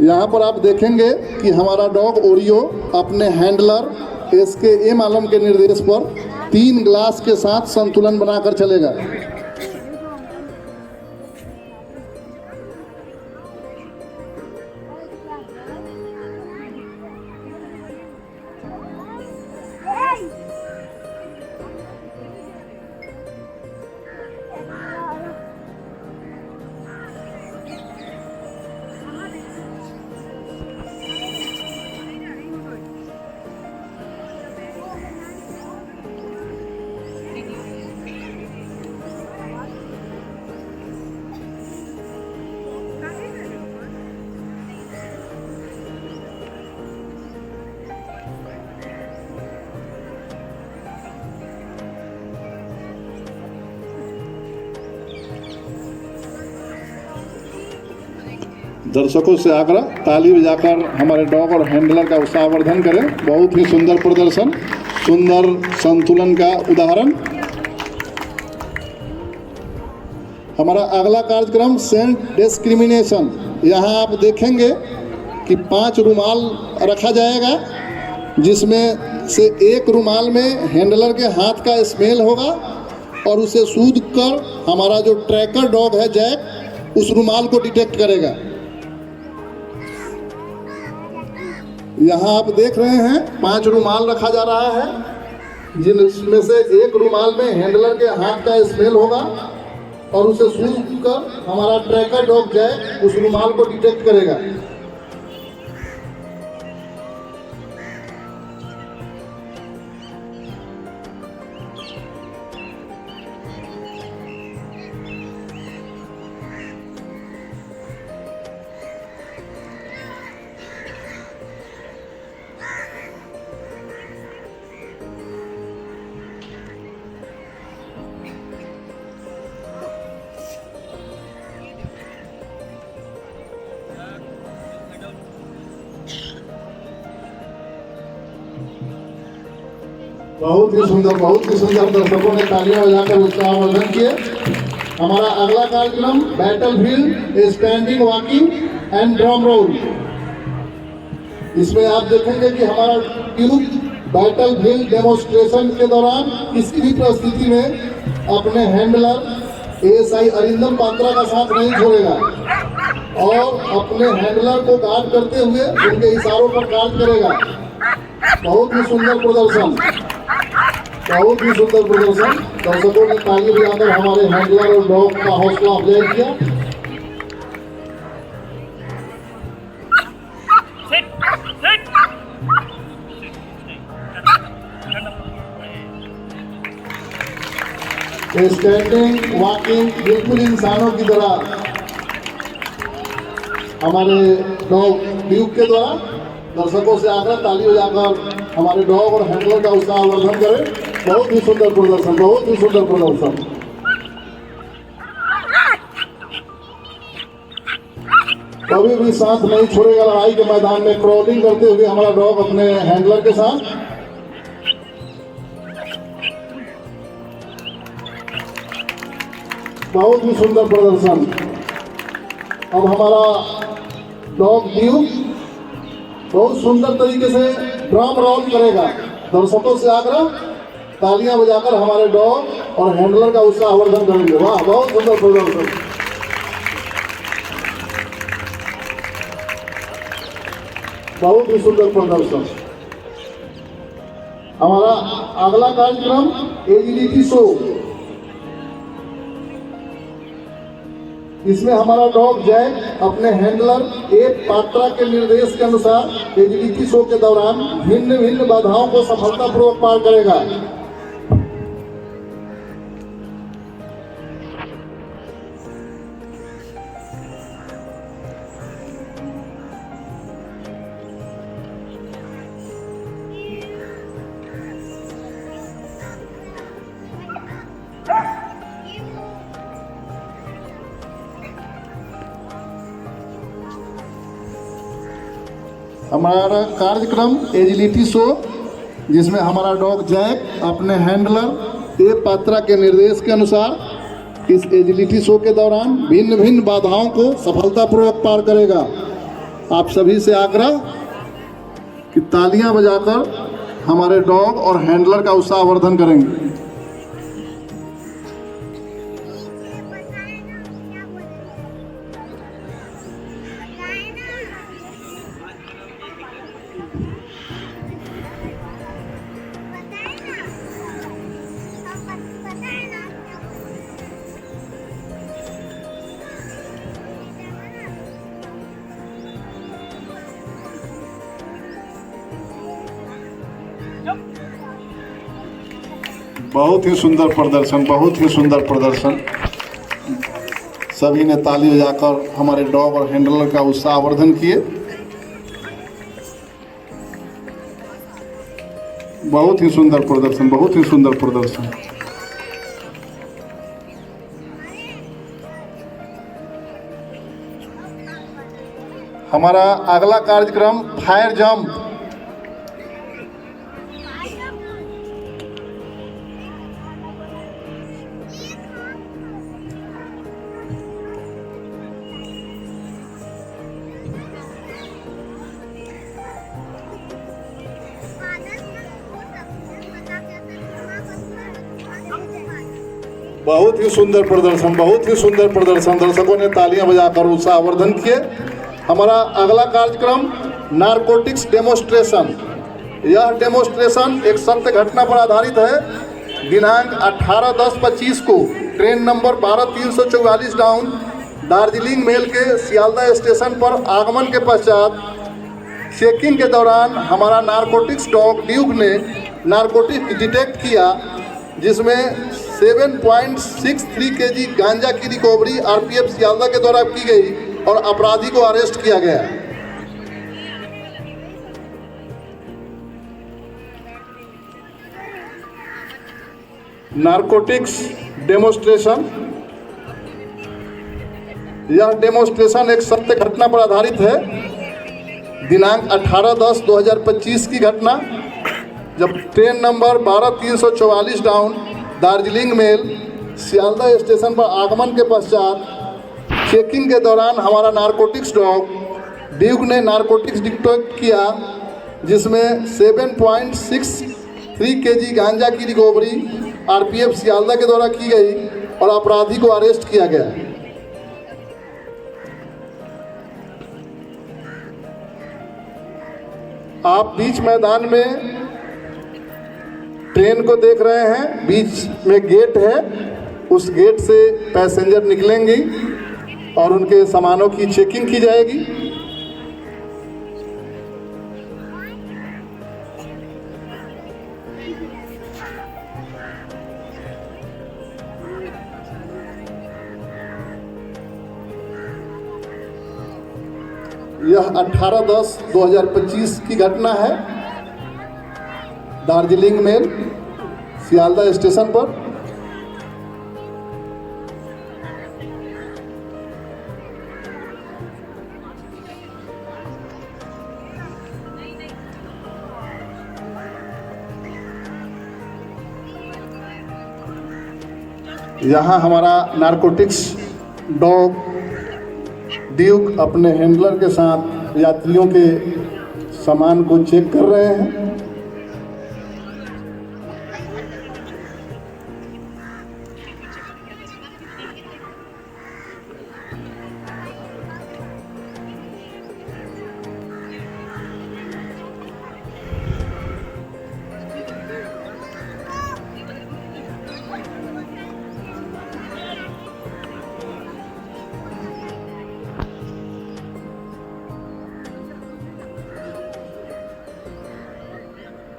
A: यहाँ पर आप देखेंगे कि हमारा डॉग ओरियो अपने हैंडलर SKM आलम के निर्देश पर 3 ग्लास के साथ संतुलन बनाकर चलेगा। दर्शकों से आग्रह, ताली बजाकर हमारे डॉग और हैंडलर का उत्साहवर्धन करें। बहुत ही सुंदर प्रदर्शन, सुंदर संतुलन का उदाहरण। हमारा अगला कार्यक्रम सेंट डिस्क्रिमिनेशन। यहाँ आप देखेंगे कि 5 रुमाल रखा जाएगा, जिसमें से एक रुमाल में हैंडलर के हाथ का स्मेल होगा और उसे सूंघ कर हमारा जो ट्रैकर डॉग है जैक उस रुमाल को डिटेक्ट करेगा। यहाँ आप देख रहे हैं 5 रुमाल रखा जा रहा है, जिनमें से एक रुमाल में हैंडलर के हाथ का स्मेल होगा और उसे सूंघ कर हमारा ट्रैकर डॉग जैक उस रुमाल को डिटेक्ट करेगा। बहुत ही सुंदर दर्शकों ने तालियां बजाकर उत्साहवर्धन किए। हमारा अगला कार्यक्रम battle field standing walking and drum roll. इसमें आप देखेंगे कि हमारा ट्यूब बैटल फील्ड डेमोन्स्ट्रेशन के दौरान किसी भी परिस्थिति में अपने हैंडलर एएसआई अरिंदम पात्रा का साथ नहीं छोड़ेगा और अपने हैंडलर को गार्ड करते हुए उनके इशारों पर कार्य करेगा। बहुत ही सुंदर प्रदर्शन, बहुत ही सुंदर प्रदर्शन। दर्शकों ने ताली बजाकर हमारे हैंडलर और डॉग का हौसला अफजाई किया। स्टैंडिंग वॉकिंग बिल्कुल इंसानों की तरह हमारे डॉग ड्यूक के द्वारा। दर्शकों से आकर ताली बजाकर हमारे डॉग और हैंडलर का उत्साहवर्धन करें। बहुत ही सुंदर प्रदर्शन, बहुत ही सुंदर प्रदर्शन। कभी भी साथ नहीं छोड़ेगा लड़ाई के मैदान में, क्रॉलिंग करते हुए हमारा डॉग अपने हैंडलर के साथ। बहुत ही सुंदर प्रदर्शन। अब हमारा डॉग ड्यूक बहुत सुंदर तरीके से ड्रम रोल करेगा। दर्शकों से आग्रह, तालियां बजाकर हमारे डॉग और हैंडलर का उत्साहवर्धन करेंगे। वाह, बहुत सुंदर प्रदर्शन। बहुत ही सुंदर प्रदर्शन। हमारा अगला कार्यक्रम एजिलिटी शो। इसमें हमारा डॉग जैक अपने हैंडलर एक पात्रा के निर्देश के अनुसार एजिलिटी शो के दौरान भिन्न भिन्न बाधाओं को सफलतापूर्वक पार करेगा। हमारा कार्यक्रम एजिलिटी शो, जिसमें हमारा डॉग जैक अपने हैंडलर ए पात्रा के निर्देश के अनुसार इस एजिलिटी शो के दौरान भिन्न भिन्न बाधाओं को सफलतापूर्वक पार करेगा। आप सभी से आग्रह कि तालियां बजाकर हमारे डॉग और हैंडलर का उत्साहवर्धन करेंगे। बहुत ही सुंदर प्रदर्शन, बहुत ही सुंदर प्रदर्शन। सभी ने ताली बजाकर हमारे डॉग और हैंडलर का उत्साहवर्धन किए। बहुत ही सुंदर प्रदर्शन, बहुत ही सुंदर प्रदर्शन। हमारा अगला कार्यक्रम फायर जंप। बहुत ही सुंदर प्रदर्शन, बहुत ही सुंदर प्रदर्शन। दर्शकों ने तालियां बजाकर उत्साहवर्धन किए। हमारा अगला कार्यक्रम नारकोटिक्स डेमोस्ट्रेशन। यह डेमोस्ट्रेशन एक सत्य घटना पर आधारित है। दिनांक 18/10/25 को train number 12344 down Darjeeling mail के सियालदह स्टेशन पर आगमन के पश्चात चेकिंग के दौरान हमारा नारकोटिक्स डॉग ड्यूक ने नारकोटिक्स डिटेक्ट किया, जिसमें 7.63 केजी गांजा की रिकवरी आरपीएफ सियालदह के द्वारा की गई और अपराधी को अरेस्ट किया गया। Narcotics demonstration. यह डेमोस्ट्रेशन एक सत्य घटना पर आधारित है। दिनांक 18/10/2025 की घटना, जब train number 12344 down Darjeeling mail Sealdah station पर आगमन के पश्चात चेकिंग के दौरान हमारा नारकोटिक्स डॉग ड्यूक ने नारकोटिक्स डिटेक्ट किया, जिसमें 7.63 केजी गांजा की रिकवरी आरपीएफ सियालदह के द्वारा की गई और अपराधी को अरेस्ट किया गया। आप बीच मैदान में ट्रेन को देख रहे हैं। बीच में गेट है, उस गेट से पैसेंजर निकलेंगी और उनके सामानों की चेकिंग की जाएगी। यह 18/10/2025 की घटना है। दार्जिलिंग मेल सियालदह स्टेशन पर यहाँ हमारा नारकोटिक्स डॉग ड्यूक अपने हैंडलर के साथ यात्रियों के सामान को चेक कर रहे हैं।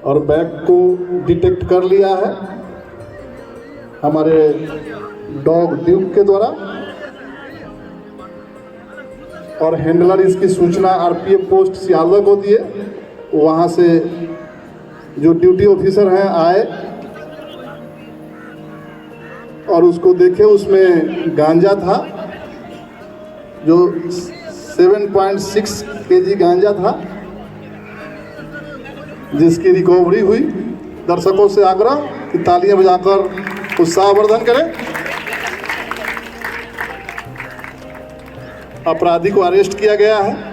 A: और बैग को डिटेक्ट कर लिया है हमारे डॉग ड्यूक के द्वारा, और हैंडलर इसकी सूचना आरपीएफ पोस्ट सियालदह को दिए। वहाँ से जो ड्यूटी ऑफिसर हैं आए और उसको देखे, उसमें गांजा था जो 7.6 केजी गांजा था, जिसकी रिकवरी हुई। दर्शकों से आग्रह कि तालियां बजाकर उत्साहवर्धन करें। अपराधी को अरेस्ट किया गया है।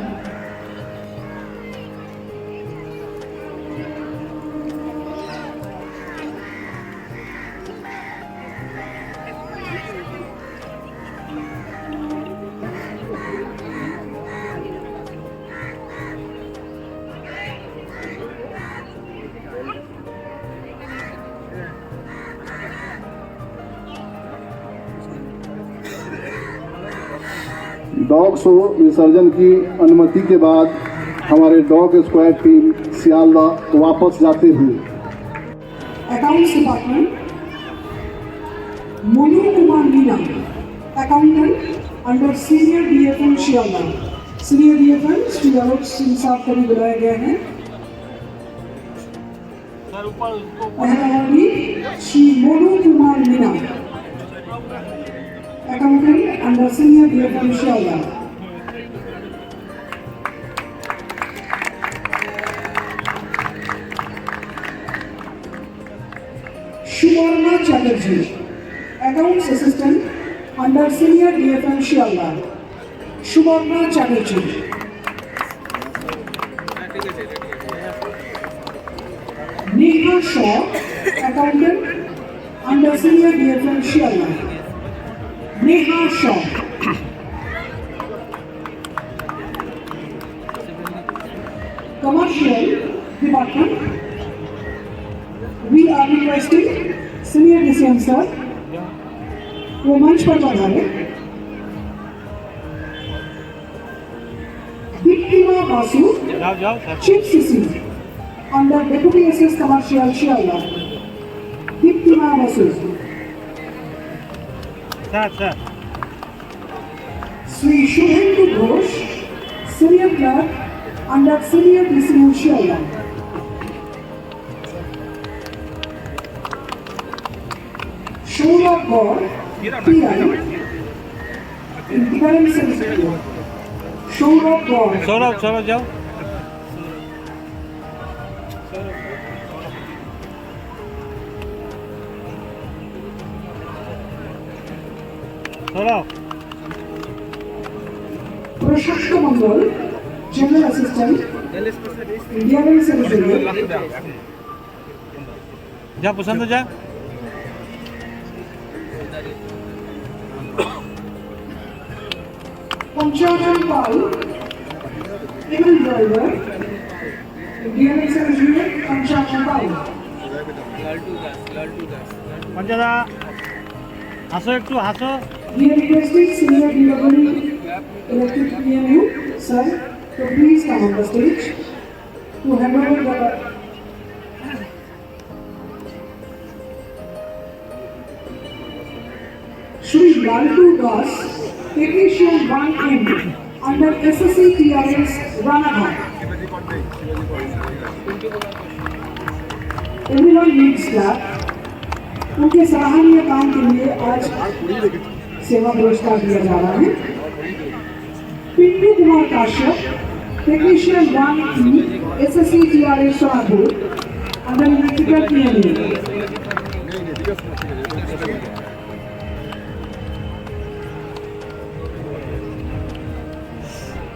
A: डॉग शो विसर्जन की अनुमति के बाद हमारे डॉग स्क्वाड टीम सियालदह वापस जाते हुए
G: accounts department Monu Kumar Meena, accountant under senior DFM Sealdah. Senior DFM Shri Arun Singh साहब को भी बुलाए गए हैं। Shri Monu Kumar Meena, accountant under senior DFM Sealdah. Banerjee, Accounts Assistant under Senior DFM Shialda. Shubhavna Chatterjee. Neha Shaw, Accountant under Senior DFM Shialda. Neha Shaw. Commercial Department. We are requesting Senior DCM sir वो मंच पर पधारे. Diptima Basu, Chief CC under Deputy SS Commercial Shialda. Diptima Basu.
H: Sir.
G: Sri Shubhendu Ghosh, Senior Clerk under Senior DCM Shialda. Shola Gaur, PI, Interim Secretary. Shola Gaur.
H: Saurabh जाओ. Saurabh.
G: Prashant Mangal, General Assistant, Interim Secretary.
H: जा पसंद जा.
G: Panchajan Pal, Civil Driver, Interim Secretary, Panchajan Pal.
H: पंचदा हासो एक हासो.
G: We are requesting Senior DW Electric PMU, sir, to please come on the stage to hand over the Shri Laltu Das, Technician 1M under SSC TRS Ranaghat. Everyone needs that. उनके सराहनीय काम के लिए आज सेवा पुरस्कार दिया जा रहा है. Pintu Kumar Kashyap, technician 1E, SSC TRS Sonapur under electrical PMU.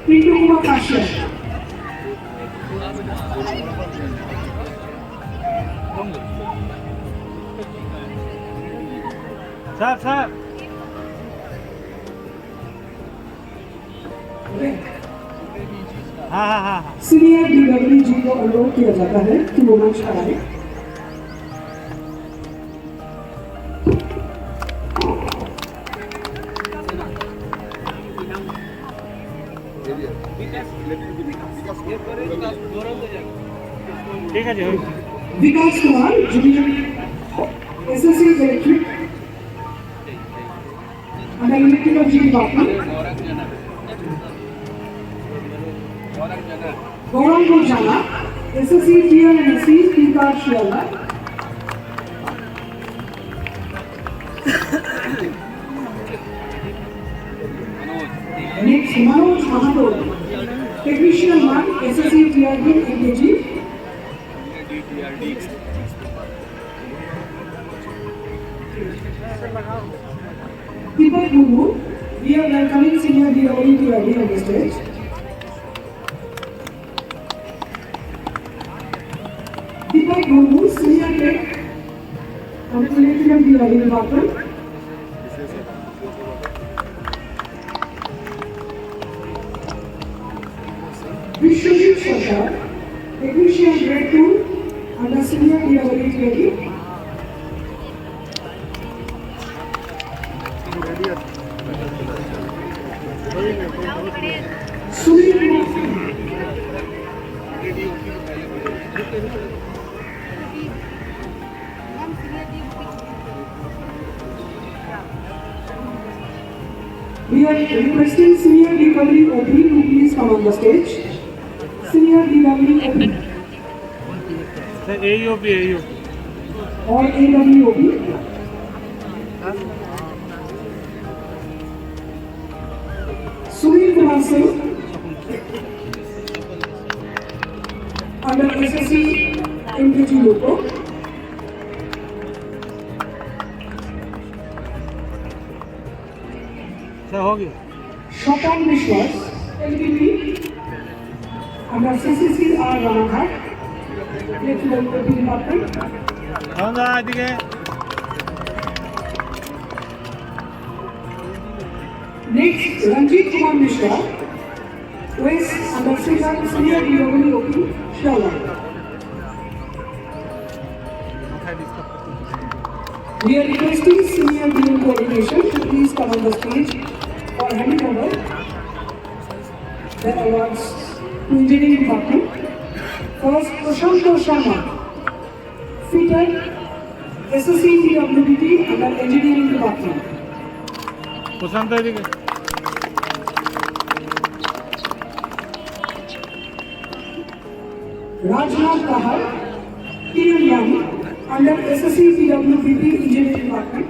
G: Pintu Kumar Kashyap.
H: Sir. हाँ.
G: सीनियर DW जी को अनुरोध किया जाता है कि वो मंच पर आए.
H: ठीक है जी.
G: Vikas Kumar, junior SSC electric under electrical जी department. Gaurav Gurjana, SSC TRNC टीकार शियाला. Next Manoj Mahato, technician 1, SSC TRD NKG. Deepak Guru, we are welcoming Senior DW TRD on the stage. Deepak Guru, Senior Tech on the Electrical TRD department. Vishwajit Sarkar, Technician Grade 2 under Senior DW TRD. Sunil Kumar. We are requesting Senior DW OP to please come on the stage. Senior DW OP
H: sir AUP
G: or AWOP. Sunil Kumar Singh under SSC MKG logo.
H: हो गया
G: Shopan Vishwas, LPP, under CCCR Ranaghat, Electrical Department.
H: আমরা এদিকে
G: Next, Ranjit Kumar Mishra, West under Senior DWOP, Shala. We are requesting Senior DWOP coordination to please come on the stage for handing over the awards to Engineering Department. First, Prashant Sharma, Fitter, SSC DWBT under Engineering Department.
H: প্রশান্ত এদিকে
G: Rajnath Kahar, PM1 under SSC DWBT Engineering Department.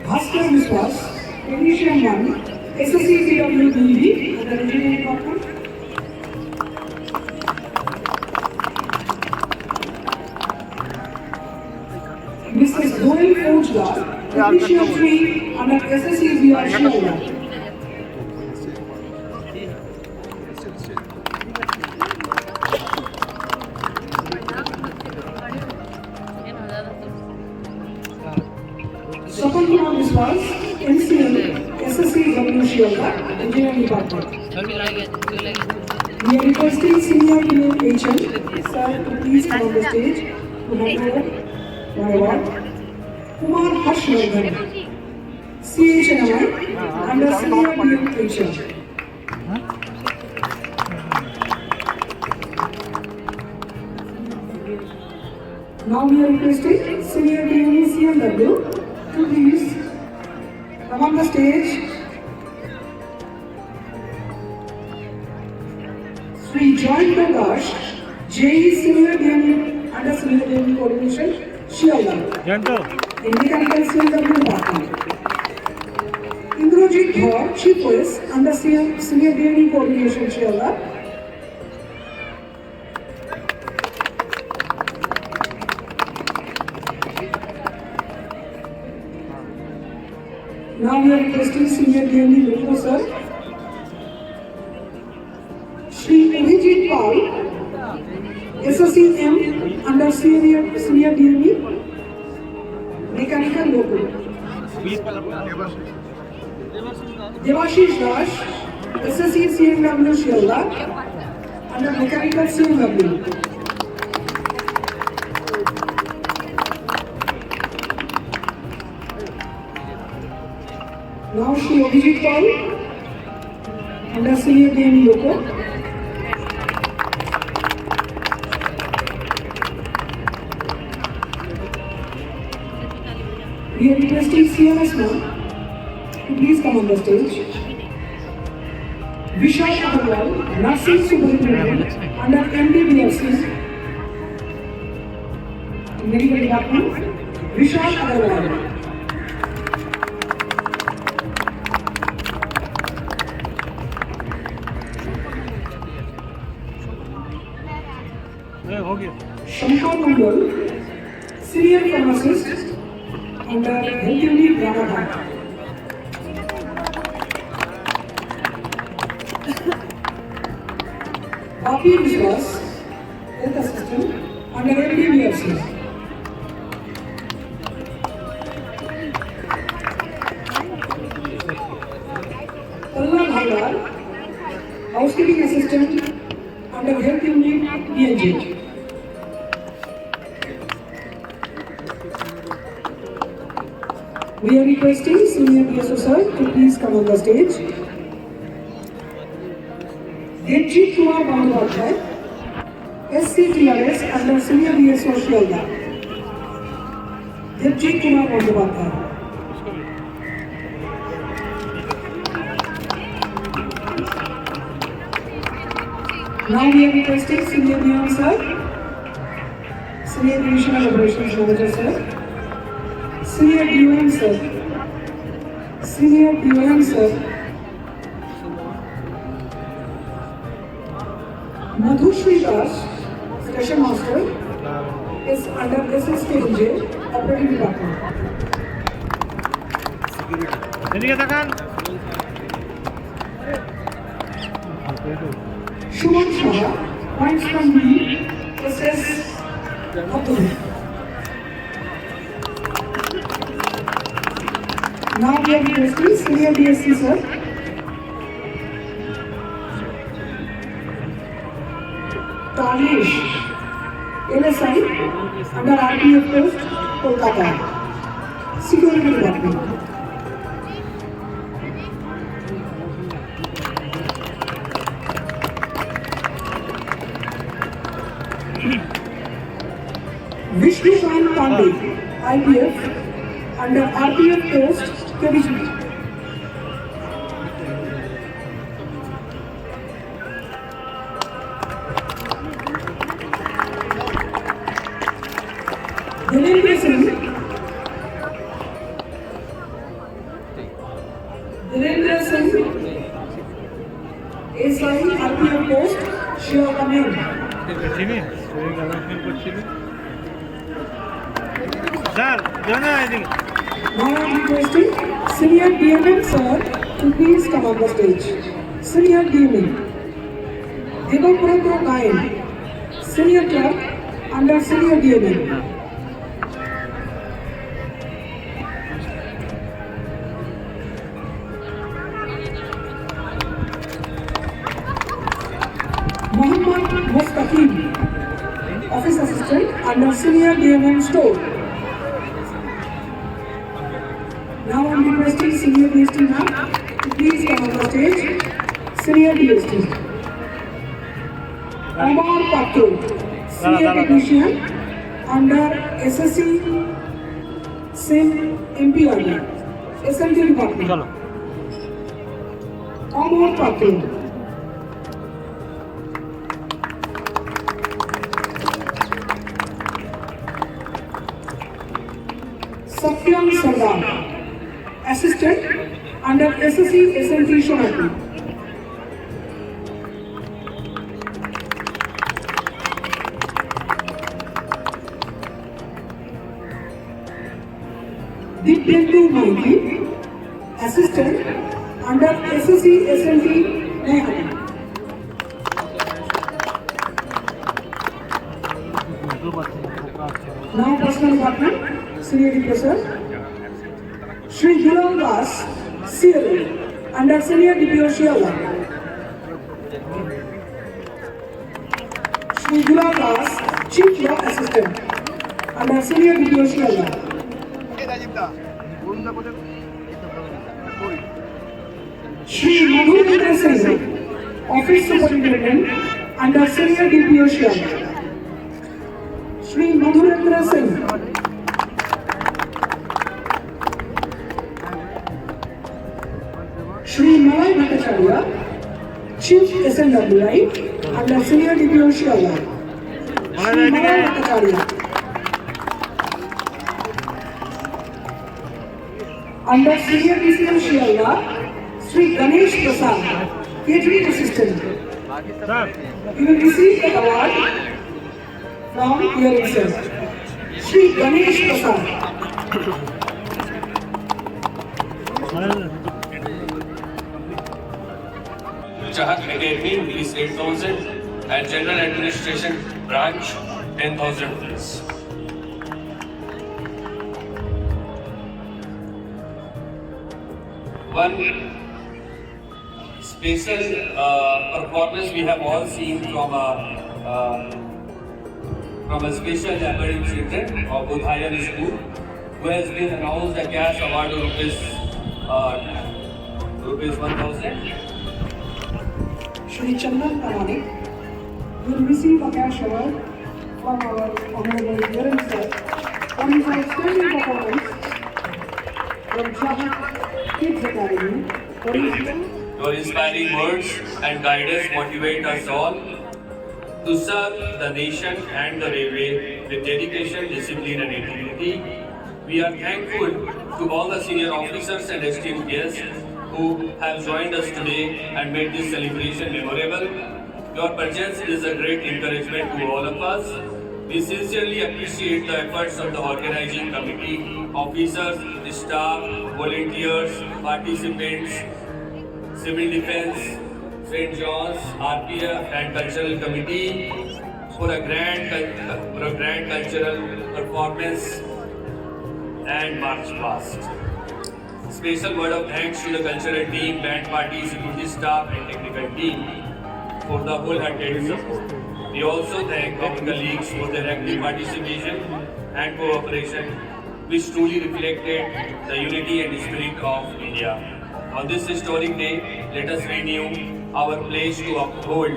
G: Bhaskar Vishwas, Technician 1, SSC DWBT under Engineering Department. Mrs. Goel Fojgar, Technician 3 under SSC VR Shivala. Sapan Kumar Vishwas, MCL, SSC W Shivala, Engineering Department. We are requesting Senior Team HM, sir, to please come on the stage to hand over my award. Kumar Harshvardhan, CHNMI, under Senior Team HM. Now we are requesting Senior Team CMW to please come on the stage. Sri Joy Prakash, JE Senior Team under Senior Team Coordination, Shiala,
H: জানতো
G: in Mechanical CMW Department. Indrajit Dhar, Chief West under Senior Team Coordination, Shiala. Now we are requesting Senior DMD Lukho sir. Shri Abhijit Pal, SSCM under Senior DMD, Mechanical Local. Devashish Dash, SSC CMW Shialda, under Mechanical CMW. Now Shri Abhijit Paul under Senior DME Loco. We are requesting CMS now to please come on the stage. Vishal Agarwal, Nursing Superintendent under MDBFC, Medical Department. Vishal Agarwal.
H: हो गया
G: Shankar Mandal, Senior Pharmacist under Health Unit Ranaghat. Bapi Vishwas, Health Assistant under MDBFC. Palla Bhagar, Housekeeping Assistant under Health Unit DNJ. We are requesting Senior PSO sir to please come on the stage. Devjit Kumar Bandyopadhyay, SCTRS under Senior PSO Shialda. Devjit Kumar Bandyopadhyay. Now we are requesting Senior DM sir, Senior Divisional Operations Manager sir, Senior DOM sir, Senior DOM sir, Madhu Sri Das, Station Master, is under SSKJ Operating Department.
H: এদিকে তাকান
G: Shuman Shah, points from the SS Abdul. Now we are requesting Senior DSC sir. Tanish, LSI, under RPF post, Kolkata. Security Department. Vishnukan Pandey, IPF, under RPF post, KBG. Dilendra Singh, SI, RPF post, Shiva
H: চিনি করছিলি sir জানা এদিকে
G: Now I am requesting Senior DMN sir to please come on the stage. Senior DMN, Devapurata Nayan, Senior Clerk under Senior DMN. Muhammad Mustaqim, Office Assistant under Senior DMN Store. Now I am requesting Senior DST ma'am to please come on the stage. Senior DST. Omar Patro, Senior Technician under SSC SIM MPRD, SMT Department.
H: চলো
G: Omar Patro. Satyam Sardar, Assistant under SSC SMT Shonapur. Dipyendu Maiki, Assistant under SSC SMT Nehati. Now Personal Department, Senior Professor Shri Gulal Das, CL under Senior DPO Shiala. Shri Gulal Das, Chief Law Assistant under Senior DPO Shiala. Shri Madhurendra Singh, Office Superintendent under Senior DPO Shiala. Shri Madhurendra Singh. Shri Malay Bhattacharya, Chief SNWI under Senior DPO Shiala. Shri Malay Bhattacharya. Under Senior DCM Shiala, Shri Ganesh Prasad, Catering Assistant.
H: Sir
G: You will receive the award from your itself. Shri Ganesh Prasad.
I: Chahat Academy rupees 8,000 and General Administration branch 10,000 rupees. One special performance we have all seen from a special academic student of Budhayan School, who has been announced a cash award of rupees 1,000.
G: Shri Chandan Pamanik will receive a cash award from our Honorable Viren sir for his outstanding performance from Chahat Kids Academy for his
I: Your inspiring words and guidance motivate us all to serve the nation and the railway with dedication, discipline and integrity. We are thankful to all the senior officers and esteemed guests who have joined us today and made this celebration memorable. Your presence is a great encouragement to all of us. We sincerely appreciate the efforts of the organizing committee, officers, staff, volunteers, participants, civil defense, St. John's, RPF and cultural committee for a grand cultural performance and march past. Special word of thanks to the cultural team, band party, security staff and technical team for the wholehearted support. We also thank our colleagues for their active participation and cooperation, which truly reflected the unity and spirit of India. On this historic day, let us renew our pledge to uphold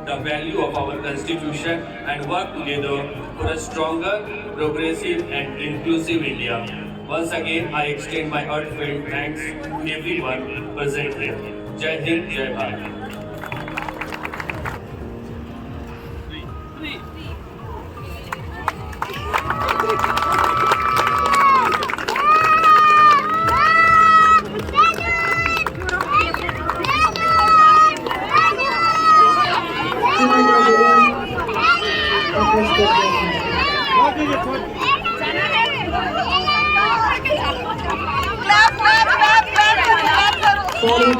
I: the value of our Constitution and work together for a stronger, progressive and inclusive India. Once again, I extend my heartfelt thanks to everyone present here. Jai Hind, Jai Bharat.
G: Sorry,